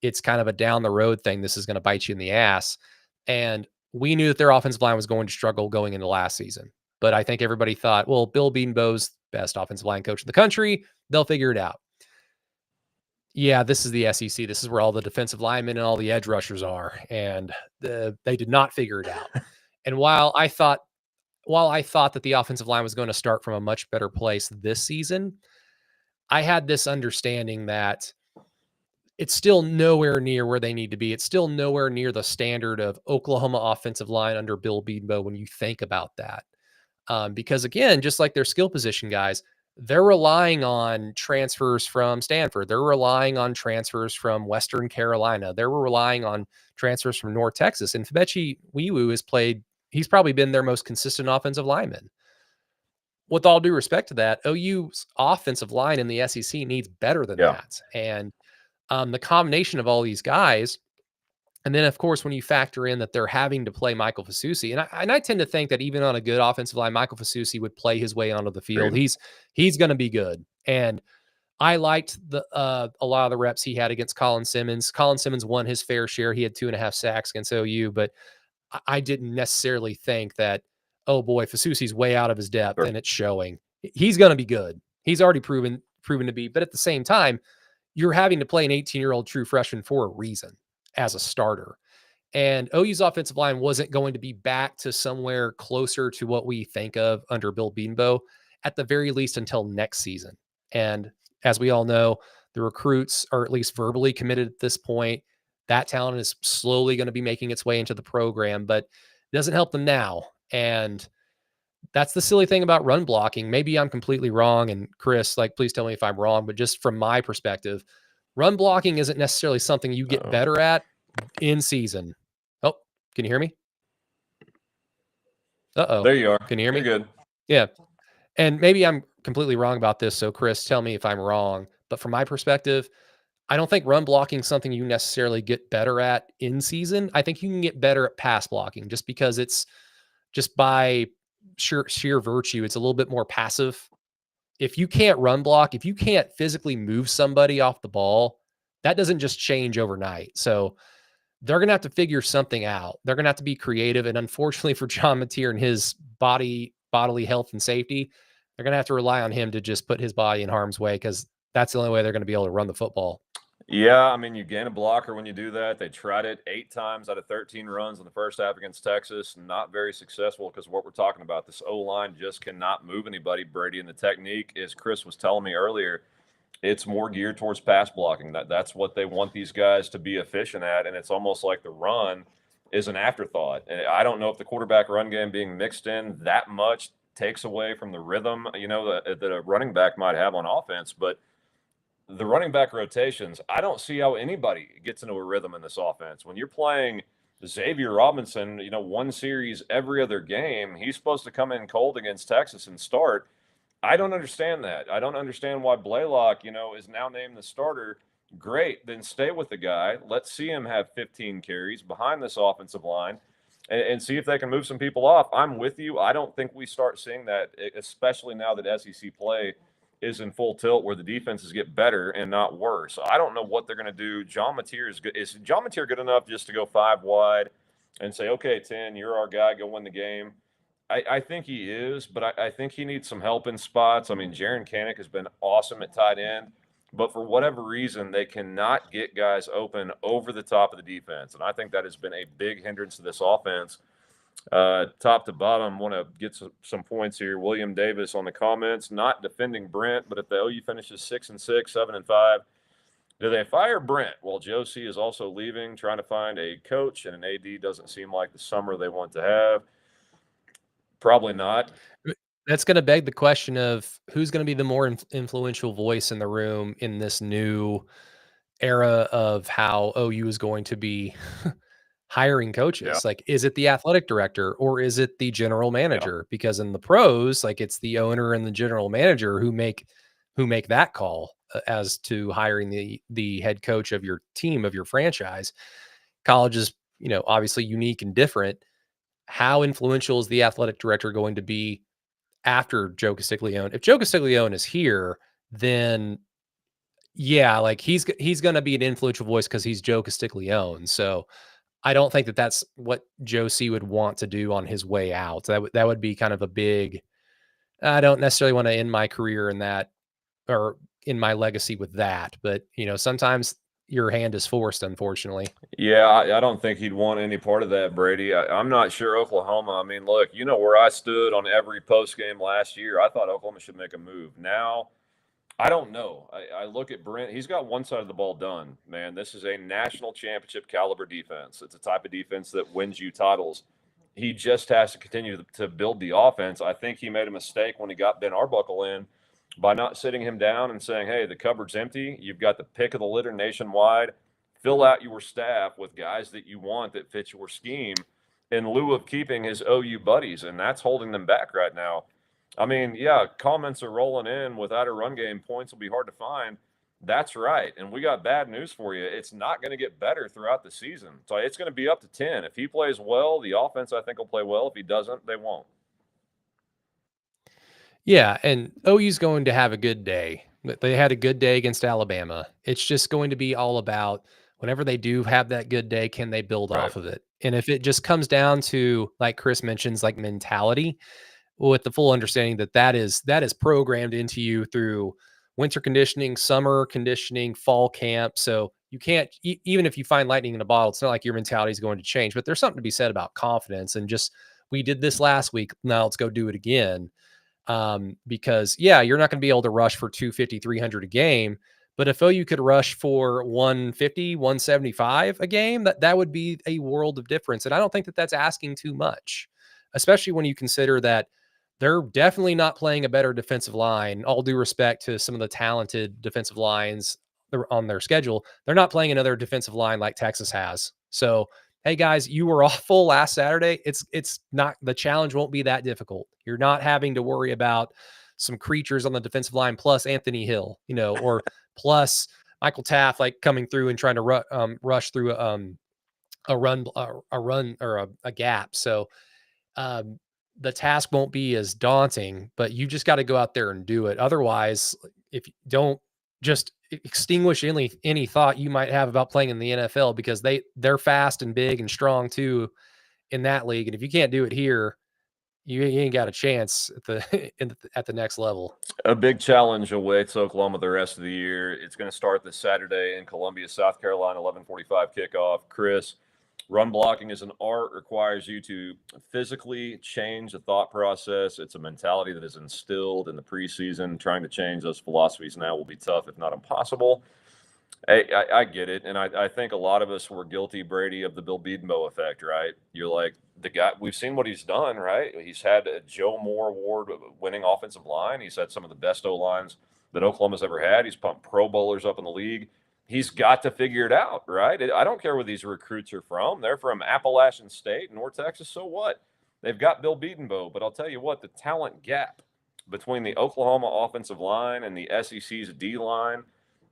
[SPEAKER 2] It's kind of a down the road thing. This is going to bite you in the ass. And we knew that their offensive line was going to struggle going into last season. But I think everybody thought, well, Bill Bedenbaugh's best offensive line coach in the country. They'll figure it out. Yeah, this is the SEC. This is where all the defensive linemen and all the edge rushers are. And they did not figure it out. And while I thought that the offensive line was going to start from a much better place this season, I had this understanding that it's still nowhere near where they need to be. It's still nowhere near the standard of Oklahoma offensive line under Bill Bedenbaugh when you think about that. Because again, just like their skill position guys, they're relying on transfers from Stanford. They're relying on transfers from Western Carolina. They're relying on transfers from North Texas. And Febechi Wiwu he's probably been their most consistent offensive lineman. With all due respect to that, OU's offensive line in the SEC needs better than that. And the combination of all these guys, and then, of course, when you factor in that they're having to play Michael Fasusi, and I tend to think that even on a good offensive line, Michael Fasusi would play his way onto the field.
[SPEAKER 1] Agreed.
[SPEAKER 2] He's going to be good. And I liked a lot of the reps he had against Colin Simmons. Colin Simmons won his fair share. He had 2.5 sacks against OU, but I didn't necessarily think that, oh boy, Fasusi's way out of his depth, and it's showing. He's going to be good. He's already proven to be. But at the same time, you're having to play an 18-year-old true freshman for a reason as a starter. And OU's offensive line wasn't going to be back to somewhere closer to what we think of under Bill Bedenbaugh, at the very least until next season. And as we all know, the recruits are at least verbally committed at this point. That talent is slowly going to be making its way into the program, but it doesn't help them now. And that's the silly thing about run blocking. Maybe I'm completely wrong. And Chris, please tell me if I'm wrong, but just from my perspective, run blocking isn't necessarily something you get better at in season. Oh, can you hear me? Uh-oh.
[SPEAKER 1] There you are.
[SPEAKER 2] Can you hear me?
[SPEAKER 1] You're good.
[SPEAKER 2] Yeah. And maybe I'm completely wrong about this. So Chris, tell me if I'm wrong. But from my perspective, I don't think run blocking is something you necessarily get better at in season. I think you can get better at pass blocking just because it's just by sheer virtue, it's a little bit more passive. If you can't run block, if you can't physically move somebody off the ball, that doesn't just change overnight. So they're going to have to figure something out. They're going to have to be creative. And unfortunately for John Mateer and his bodily health and safety, they're going to have to rely on him to just put his body in harm's way because that's the only way they're going to be able to run the football.
[SPEAKER 1] Yeah, I mean, you gain a blocker when you do that. They tried it 8 times out of 13 runs in the first half against Texas. Not very successful because what we're talking about, this O-line just cannot move anybody, Brady. And the technique, as Chris was telling me earlier, it's more geared towards pass blocking. That's what they want these guys to be efficient at, and it's almost like the run is an afterthought. And I don't know if the quarterback run game being mixed in that much takes away from the rhythm, that a running back might have on offense, but the running back rotations, I don't see how anybody gets into a rhythm in this offense. When you're playing Xavier Robinson, one series every other game, he's supposed to come in cold against Texas and start. I don't understand that. I don't understand why Blaylock, is now named the starter. Great, then stay with the guy. Let's see him have 15 carries behind this offensive line and see if they can move some people off. I'm with you. I don't think we start seeing that, especially now that SEC play is in full tilt where the defenses get better and not worse. I don't know what they're going to do. John Mateer is good. Is John Mateer good enough just to go 5 wide and say, okay, 10, you're our guy, go win the game? I think he is, but I think he needs some help in spots. I mean, Jaron Kanek has been awesome at tight end, but for whatever reason, they cannot get guys open over the top of the defense. And I think that has been a big hindrance to this offense. Top to bottom, want to get some points here. William Davis on the comments, not defending Brent, but if the OU finishes 6-6, 7-5, do they fire Brent? Well, Joe C is also leaving, trying to find a coach, and an AD doesn't seem like the summer they want to have. Probably not.
[SPEAKER 2] That's going to beg the question of who's going to be the more influential voice in the room in this new era of how OU is going to be hiring
[SPEAKER 1] Yeah.
[SPEAKER 2] coaches. Like, is it the athletic director or is it the general
[SPEAKER 1] Yeah.
[SPEAKER 2] manager? Because in the pros, like it's the owner and the general manager who make that call as to hiring the head coach of your team, of your franchise. College is, obviously unique and different. How influential is the athletic director going to be after Joe Castiglione? If Joe Castiglione is here, then yeah, like he's going to be an influential voice because he's Joe Castiglione. So I don't think that that's what Joe C would want to do on his way out. That would be kind of a big. I don't necessarily want to end my career in that or in my legacy with that, but sometimes your hand is forced, unfortunately.
[SPEAKER 1] Yeah, I don't think he'd want any part of that, Brady. I'm not sure Oklahoma. I mean, look, you know where I stood on every post game last year. I thought Oklahoma should make a move. Now, I don't know. I look at Brent. He's got one side of the ball done, man. This is a national championship caliber defense. It's a type of defense that wins you titles. He just has to continue to build the offense. I think he made a mistake when he got Ben Arbuckle in by not sitting him down and saying, hey, the cupboard's empty. You've got the pick of the litter nationwide. Fill out your staff with guys that you want that fit your scheme in lieu of keeping his OU buddies. And that's holding them back right now. I mean, yeah, comments are rolling in. Without a run game, points will be hard to find. That's right. And we got bad news for you. It's not going to get better throughout the season. So it's going to be up to 10. If he plays well, the offense, I think, will play well. If he doesn't, they won't.
[SPEAKER 2] Yeah, and OU's going to have a good day. They had a good day against Alabama. It's just going to be all about whenever they do have that good day, can they build
[SPEAKER 1] Right.
[SPEAKER 2] off of it? And if it just comes down to, like Chris mentions, like mentality, with the full understanding that that is programmed into you through winter conditioning, summer conditioning, fall camp. So you can't even if you find lightning in a bottle, it's not like your mentality is going to change. But there's something to be said about confidence and just we did this last week. Now let's go do it again. Because yeah, you're not going to be able to rush for 250, 300 a game. But if OU could rush for 150, 175 a game, that would be a world of difference. And I don't think that that's asking too much, especially when you consider that they're definitely not playing a better defensive line. All due respect to some of the talented defensive lines on their schedule, they're not playing another defensive line like Texas has. So, hey guys, you were awful last Saturday. It's not, the challenge won't be that difficult. You're not having to worry about some creatures on the defensive line plus Anthony Hill, or plus Michael Taft like coming through and trying to rush through a run or a gap. So um, the task won't be as daunting, but you just got to go out there and do it. Otherwise, if you don't just extinguish any thought you might have about playing in the NFL, because they're fast and big and strong too in that league. And if you can't do it here, you ain't got a chance at at the next level.
[SPEAKER 1] A big challenge awaits Oklahoma the rest of the year. It's going to start this Saturday in Columbia, South Carolina, 11:45 kickoff. Chris, run blocking is an art, requires you to physically change the thought process. It's a mentality that is instilled in the preseason. Trying to change those philosophies now will be tough, if not impossible. I get it, and I think a lot of us were guilty, Brady, of the Bill Bedenbaugh effect, right? You're like, the guy, we've seen what he's done, right? He's had a Joe Moore Award winning offensive line. He's had some of the best O lines that Oklahoma's ever had. He's pumped Pro Bowlers up in the league. He's got to figure it out, right? I don't care where these recruits are from. They're from Appalachian State, North Texas. So what? They've got Bill Bedenbaugh, but I'll tell you what, the talent gap between the Oklahoma offensive line and the SEC's D line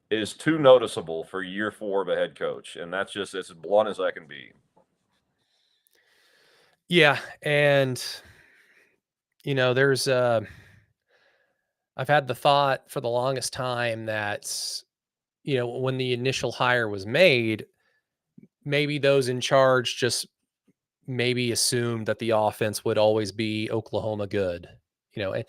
[SPEAKER 1] is too noticeable for year 4 of a head coach, and that's just as blunt as I can be.
[SPEAKER 2] Yeah, and there's I've had the thought for the longest time that when the initial hire was made, maybe those in charge just maybe assumed that the offense would always be Oklahoma good, and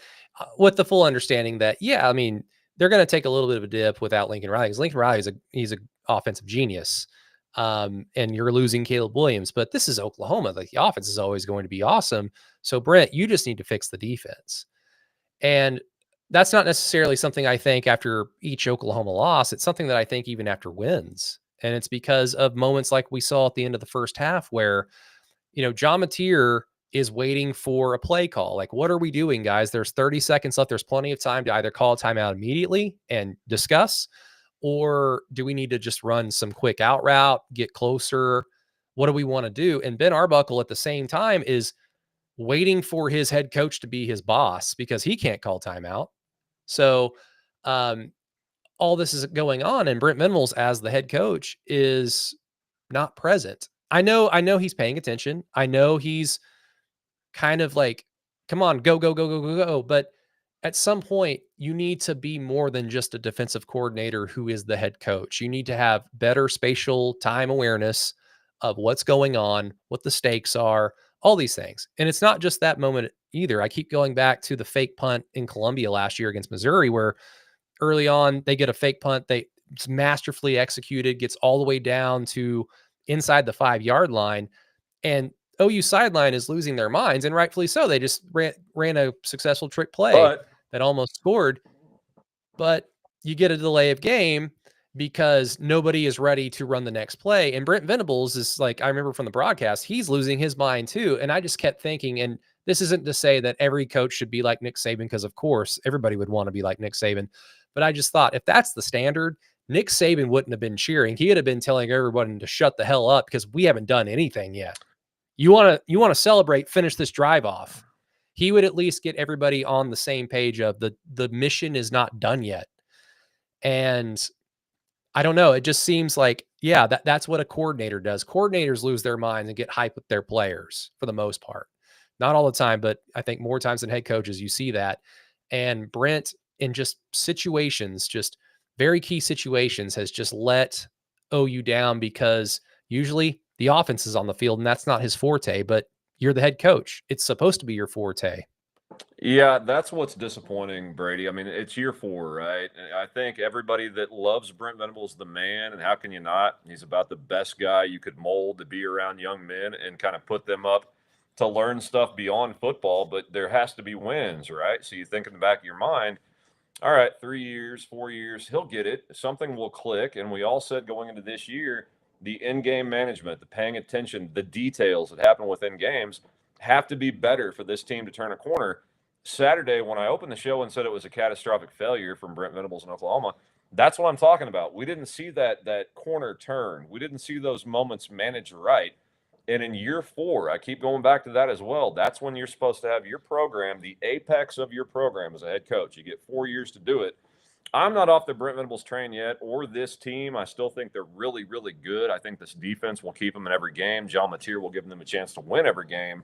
[SPEAKER 2] with the full understanding that, yeah, I mean, they're going to take a little bit of a dip without Lincoln Riley, because Lincoln Riley he's a offensive genius. And you're losing Caleb Williams, but this is Oklahoma. Like, the offense is always going to be awesome. So Brent, you just need to fix the defense. And that's not necessarily something I think after each Oklahoma loss. It's something that I think even after wins. And it's because of moments like we saw at the end of the first half where, John Mateer is waiting for a play call. Like, what are we doing, guys? There's 30 seconds left. There's plenty of time to either call a timeout immediately and discuss, or do we need to just run some quick out route, get closer? What do we want to do? And Ben Arbuckle at the same time is waiting for his head coach to be his boss because he can't call timeout. So um, all this is going on, and Brent Venables as the head coach is not present. I know he's paying attention. I know he's kind of like, come on, go, go, go, go, go, go. But at some point, you need to be more than just a defensive coordinator who is the head coach. You need to have better spatial time awareness of what's going on, what the stakes are, all these things. And it's not just that moment either. I keep going back to the fake punt in Columbia last year against Missouri, where early on they get a fake punt. It's masterfully executed, gets all the way down to inside the 5-yard line. And OU sideline is losing their minds, and rightfully so. They just ran a successful trick play that almost scored, but you get a delay of game because nobody is ready to run the next play. And Brent Venables is like, I remember from the broadcast, he's losing his mind too. And I just kept thinking, and this isn't to say that every coach should be like Nick Saban, because of course everybody would want to be like Nick Saban. But I just thought, if that's the standard, Nick Saban wouldn't have been cheering. He would have been telling everyone to shut the hell up because we haven't done anything yet. You want to celebrate, finish this drive off. He would at least get everybody on the same page of the mission is not done yet. And I don't know. It just seems like, yeah, that's what a coordinator does. Coordinators lose their minds and get hype with their players for the most part. Not all the time, but I think more times than head coaches, you see that. And Brent, in just situations, just very key situations, has just let OU down because usually the offense is on the field and that's not his forte, but you're the head coach. It's supposed to be your forte.
[SPEAKER 1] Yeah, that's what's disappointing, Brady. I mean, it's year 4, right? I think everybody that loves Brent Venables, the man, and how can you not? He's about the best guy you could mold to be around young men and kind of put them up to learn stuff beyond football, but there has to be wins, right? So you think in the back of your mind, all right, 3 years, 4 years, he'll get it. Something will click. And we all said going into this year, the in-game management, the paying attention, the details that happen within games have to be better for this team to turn a corner. Saturday, when I opened the show and said it was a catastrophic failure from Brent Venables in Oklahoma, that's what I'm talking about. We didn't see that corner turn. We didn't see those moments managed right. And in year 4, I keep going back to that as well. That's when you're supposed to have your program, the apex of your program as a head coach. You get 4 years to do it. I'm not off the Brent Venables train yet, or this team. I still think they're really, really good. I think this defense will keep them in every game. John Mateer will give them a chance to win every game.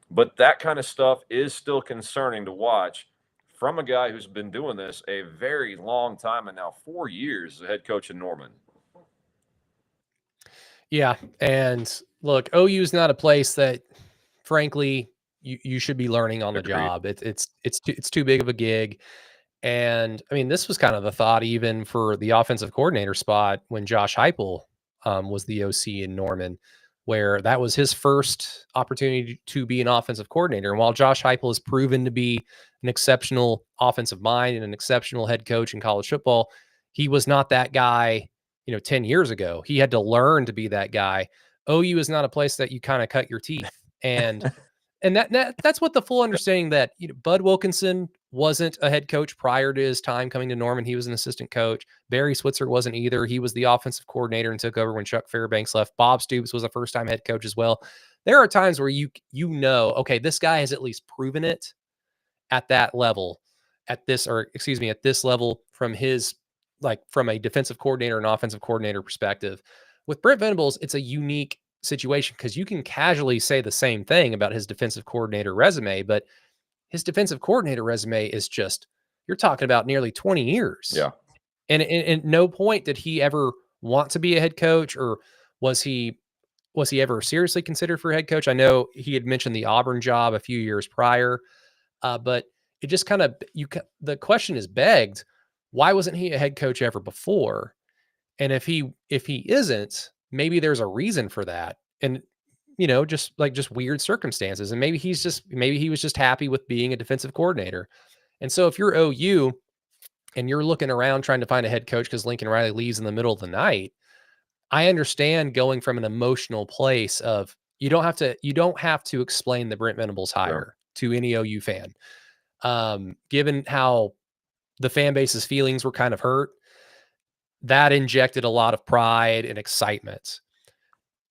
[SPEAKER 1] But that kind of stuff is still concerning to watch from a guy who's been doing this a very long time and now 4 years as a head coach in Norman.
[SPEAKER 2] Yeah, and look, OU is not a place that, frankly, you should be learning on the
[SPEAKER 1] Agreed.
[SPEAKER 2] job. It's too big of a gig. And I mean, this was kind of the thought even for the offensive coordinator spot when Josh Heupel was the OC in Norman, where that was his first opportunity to be an offensive coordinator. And while Josh Heupel has proven to be an exceptional offensive mind and an exceptional head coach in college football, he was not that guy, 10 years ago. He had to learn to be that guy. OU is not a place that you kind of cut your teeth. And that's what the full understanding that Bud Wilkinson wasn't a head coach prior to his time coming to Norman. He was an assistant coach. Barry Switzer wasn't either. He was the offensive coordinator and took over when Chuck Fairbanks left. Bob Stoops was a first-time head coach as well. There are times where okay, this guy has at least proven it at that level, at this level from from a defensive coordinator and offensive coordinator perspective. With Brent Venables, it's a unique situation because you can casually say the same thing about his defensive coordinator resume, but his defensive coordinator resume is just, you're talking about nearly 20 years.
[SPEAKER 1] Yeah.
[SPEAKER 2] And at no point did he ever want to be a head coach, or was he ever seriously considered for head coach? I know he had mentioned the Auburn job a few years prior, but it just kind of, the question is begged, why wasn't he a head coach ever before? And if he isn't, maybe there's a reason for that. And just weird circumstances. And maybe he was just happy with being a defensive coordinator. And so if you're OU and you're looking around trying to find a head coach because Lincoln Riley leaves in the middle of the night, I understand going from an emotional place of, you don't have to explain the Brent Venables hire to any OU fan. Given how the fan base's feelings were kind of hurt, that injected a lot of pride and excitement.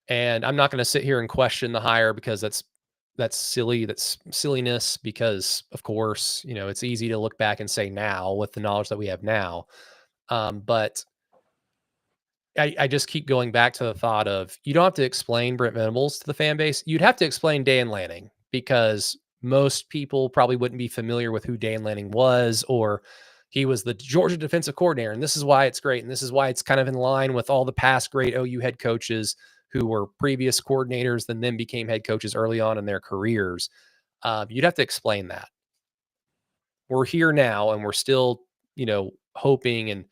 [SPEAKER 2] And I'm not going to sit here and question the hire because that's silly. That's silliness because, of course, it's easy to look back and say now with the knowledge that we have now. But I just keep going back to the thought of, you don't have to explain Brent Venables to the fan base. You'd have to explain Dan Lanning, because most people probably wouldn't be familiar with who Dan Lanning was, or he was the Georgia defensive coordinator. And this is why it's great. And this is why it's kind of in line with all the past great OU head coaches who were previous coordinators and then became head coaches early on in their careers. You'd have to explain that. We're here now and we're still, hoping and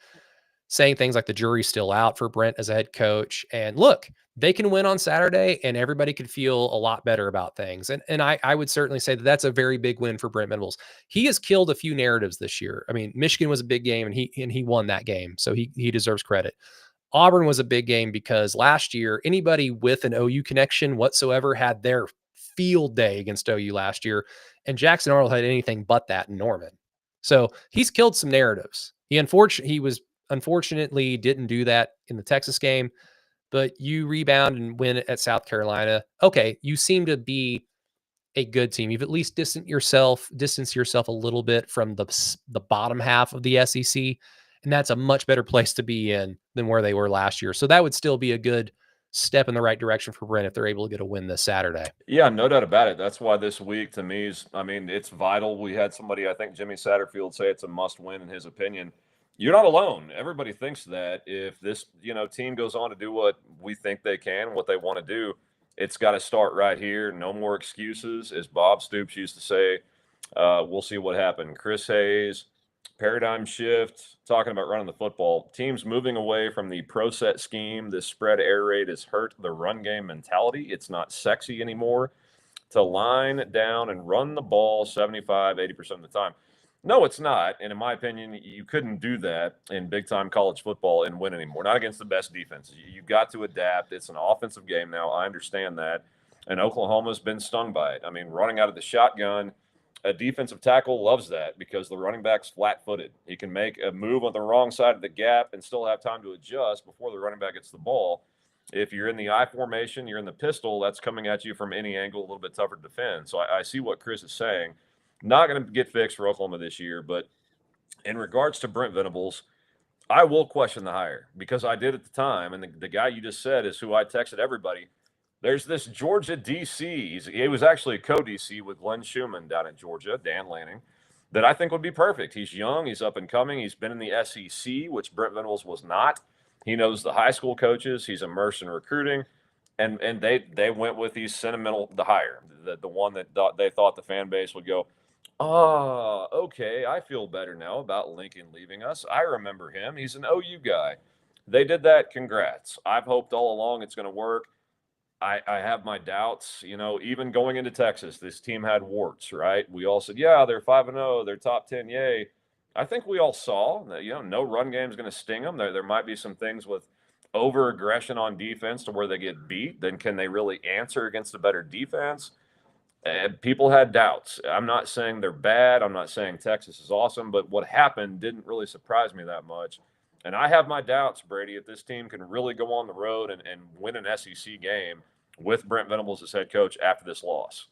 [SPEAKER 2] saying things like the jury's still out for Brent as a head coach. And look, they can win on Saturday and everybody could feel a lot better about things. And I would certainly say that that's a very big win for Brent Venables. He has killed a few narratives this year. I mean, Michigan was a big game and he won that game. So he deserves credit. Auburn was a big game because last year, anybody with an OU connection whatsoever had their field day against OU last year. And Jackson Arnold had anything but that in Norman. So he's killed some narratives. He unfortunately didn't do that in the Texas game, but you rebound and win at South Carolina. Okay, you seem to be a good team. You've at least distanced yourself a little bit from the bottom half of the SEC, and that's a much better place to be in than where they were last year. So that would still be a good step in the right direction for Brent if they're able to get a win this Saturday.
[SPEAKER 1] Yeah, no doubt about it. That's why this week to me is, I mean, it's vital. We had somebody, I think Jimmy Satterfield, say it's a must win in his opinion. You're not alone. Everybody thinks that if this, team goes on to do what we think they can, what they want to do, it's got to start right here. No more excuses. As Bob Stoops used to say, we'll see what happened. Chris Hayes, paradigm shift, talking about running the football. Teams moving away from the pro set scheme. This spread air raid has hurt the run game mentality. It's not sexy anymore to line down and run the ball 75, 80% of the time. No, it's not. And in my opinion, you couldn't do that in big time college football and win anymore. Not against the best defenses. You've got to adapt. It's an offensive game now. I understand that. And Oklahoma's been stung by it. I mean, running out of the shotgun, a defensive tackle loves that because the running back's flat footed. He can make a move on the wrong side of the gap and still have time to adjust before the running back gets the ball. If you're in the I formation, you're in the pistol, that's coming at you from any angle, a little bit tougher to defend. So I see what Chris is saying. Not going to get fixed for Oklahoma this year, but In regards to Brent Venables, I will question the hire because I did at the time, and the guy you just said is who I texted everybody. There's this Georgia DC. He was actually a co-DC with Glenn Schumann down in Georgia, Dan Lanning, that I think would be perfect. He's young, he's up and coming, he's been in the SEC, which Brent Venables was not. He knows the high school coaches, he's immersed in recruiting, and they went with the hire, the one that they thought the fan base would go, oh, okay, I feel better now about Lincoln leaving us. I remember him. He's an OU guy. They did that. Congrats. I've hoped all along it's going to work. I have my doubts. Even going into Texas, this team had warts, right? We all said, yeah, they're 5-0, they're top 10, yay. I think we all saw that, no run game is going to sting them. There might be some things with over aggression on defense to where they get beat. Then can they really answer against a better defense? And people had doubts. I'm not saying they're bad. I'm not saying Texas is awesome, but what happened didn't really surprise me that much. And I have my doubts, Brady, if this team can really go on the road and win an SEC game with Brent Venables as head coach after this loss.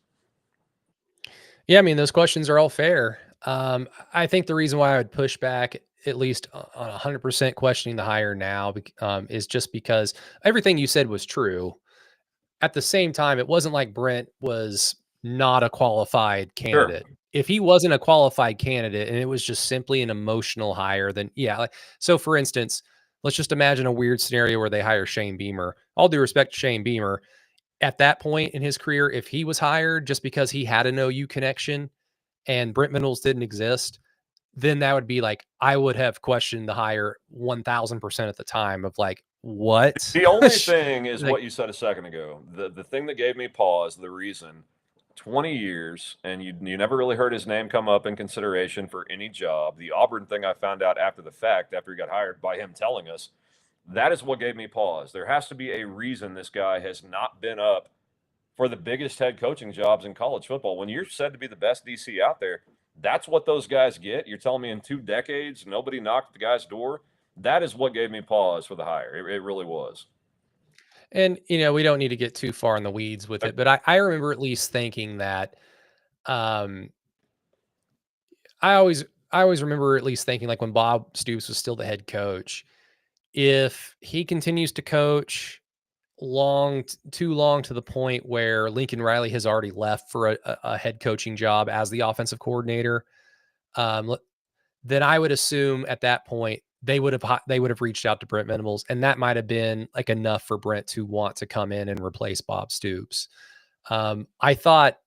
[SPEAKER 2] Yeah, I mean, those questions are all fair. I think the reason why I would push back, at least on 100% questioning the hire now, is just because everything you said was true. At the same time, it wasn't like Brent was not a qualified
[SPEAKER 1] Sure.
[SPEAKER 2] candidate. If he wasn't a qualified candidate and it was just simply an emotional hire, then yeah. So for instance, let's just imagine a weird scenario where they hire Shane Beamer. All due respect to Shane Beamer, at that point in his career, if he was hired just because he had an OU connection and Brent Venables didn't exist, then that would be like, I would have questioned the hire 1000% at the time of like, what?
[SPEAKER 1] The only thing is
[SPEAKER 2] Like,
[SPEAKER 1] what you said a second ago. The thing that gave me pause, the reason, 20 years, and you never really heard his name come up in consideration for any job. The Auburn thing I found out after the fact, after he got hired, by him telling us. That is what gave me pause. There has to be a reason this guy has not been up for the biggest head coaching jobs in college football. When you're said to be the best DC out there, that's what those guys get. You're telling me in 2 decades, nobody knocked the guy's door? That is what gave me pause for the hire. It really was.
[SPEAKER 2] and we don't need to get too far in the weeds with it, but I remember at least thinking that um I always remember at least thinking, like, when Bob Stoops was still the head coach, if he continues to coach too long to the point where Lincoln Riley has already left for a head coaching job as the offensive coordinator, um, then I would assume at that point they would have reached out to Brent Venables, and that might have been like enough for Brent to want to come in and replace Bob Stoops. I thought,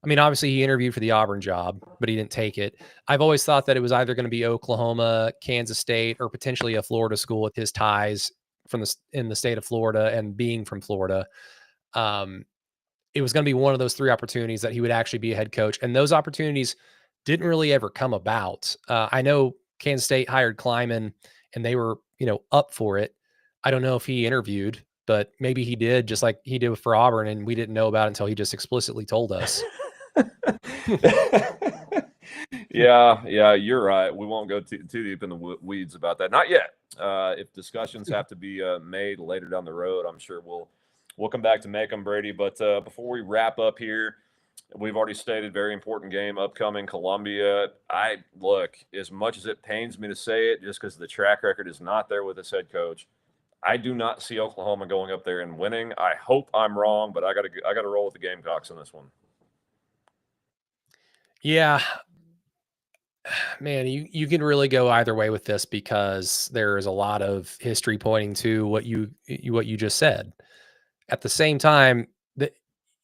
[SPEAKER 2] I mean, obviously he interviewed for the Auburn job, but he didn't take it. I've always thought that it was either going to be Oklahoma, Kansas State, or potentially a Florida school with his ties in the state of Florida and being from Florida. Um, it was going to be one of those 3 opportunities that he would actually be a head coach, and those opportunities didn't really ever come about. I know Kansas State hired Kleiman, and they were up for it. I don't know if he interviewed, but maybe he did, just like he did for Auburn, and we didn't know about it until he just explicitly told us.
[SPEAKER 1] Yeah, you're right. We won't go too deep in the weeds about that. Not yet. If discussions have to be made later down the road, I'm sure we'll come back to make them, Brady. But before we wrap up here, we've already stated very important game upcoming, Columbia. Look, as much as it pains me to say it, just because the track record is not there with this head coach, I do not see Oklahoma going up there and winning. I hope I'm wrong, but I gotta roll with the Gamecocks in this one.
[SPEAKER 2] Yeah, man, you can really go either way with this because there is a lot of history pointing to what you just said. At the same time, that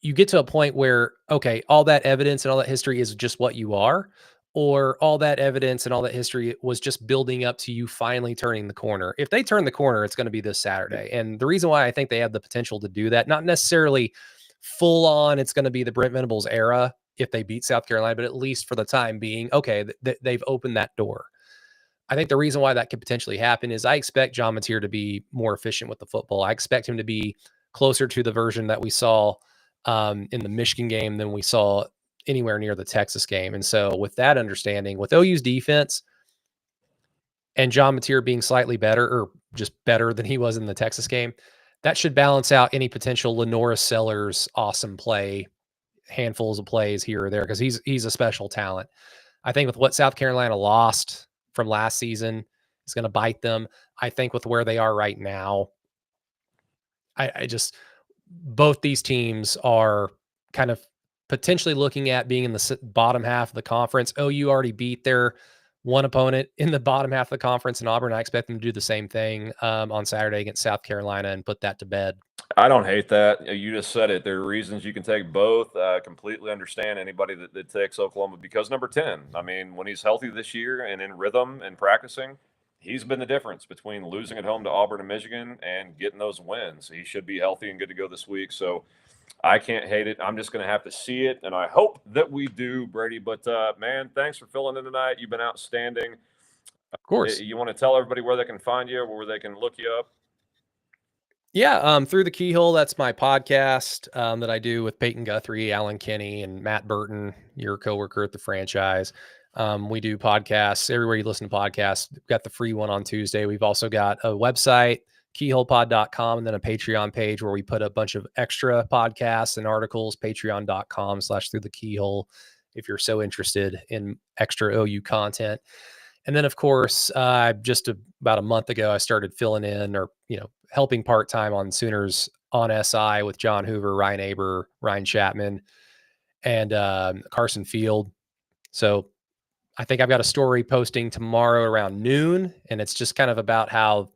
[SPEAKER 2] you get to a point where, okay, all that evidence and all that history is just what you are, or all that evidence and all that history was just building up to you finally turning the corner. If they turn the corner, it's going to be this Saturday. And the reason why I think they have the potential to do that, not necessarily full on, it's going to be the Brent Venables era if they beat South Carolina, but at least for the time being, okay, they've opened that door. I think the reason why that could potentially happen is I expect John Mateer to be more efficient with the football. I expect him to be closer to the version that we saw in the Michigan game than we saw anywhere near the Texas game. And so with that understanding, with OU's defense and John Mateer being slightly better or just better than he was in the Texas game, that should balance out any potential Lenora Sellers awesome play, handfuls of plays here or there, because he's a special talent. I think with what South Carolina lost from last season is going to bite them. I think with where they are right now, I just both these teams are kind of potentially looking at being in the bottom half of the conference. OU already beat their one opponent in the bottom half of the conference in Auburn. I expect them to do the same thing on Saturday against South Carolina and put that to bed.
[SPEAKER 1] I don't hate that. You just said it. There are reasons you can take both. Completely understand anybody that takes Oklahoma because number 10. I mean, when he's healthy this year and in rhythm and practicing, he's been the difference between losing at home to Auburn and Michigan and getting those wins. He should be healthy and good to go this week. So I can't hate it. I'm just going to have to see it, and I hope that we do, Brady. But, man, thanks for filling in tonight. You've been outstanding.
[SPEAKER 2] Of course.
[SPEAKER 1] You want to tell everybody where they can find you, where they can look you up?
[SPEAKER 2] Yeah, Through the Keyhole, that's my podcast that I do with Peyton Guthrie, Alan Kinney, and Matt Burton, your coworker at the franchise. We do podcasts everywhere you listen to podcasts. We've got the free one on Tuesday. We've also got a website, keyholepod.com, and then a Patreon page where we put a bunch of extra podcasts and articles, patreon.com/through the keyhole, if you're so interested in extra OU content. And then, of course, just about a month ago, I started filling in or, helping part-time on Sooners on SI with John Hoover, Ryan Aber, Ryan Chapman, and Carson Field. So I think I've got a story posting tomorrow around noon, and it's just kind of about how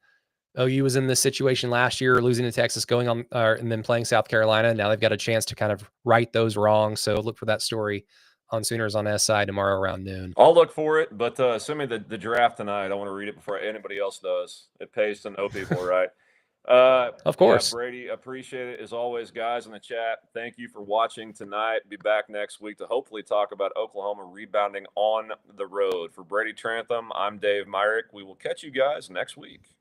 [SPEAKER 2] OU was in this situation last year, losing to Texas, going on, and then playing South Carolina. Now they've got a chance to kind of right those wrongs. So look for that story on Sooners on SI tomorrow around noon.
[SPEAKER 1] I'll look for it, but send me the draft tonight. I want to read it before anybody else does. It pays to know people, right?
[SPEAKER 2] Of course.
[SPEAKER 1] Yeah, Brady, appreciate it as always, guys in the chat. Thank you for watching tonight. Be back next week to hopefully talk about Oklahoma rebounding on the road. For Brady Trantham, I'm Dave Myrick. We will catch you guys next week.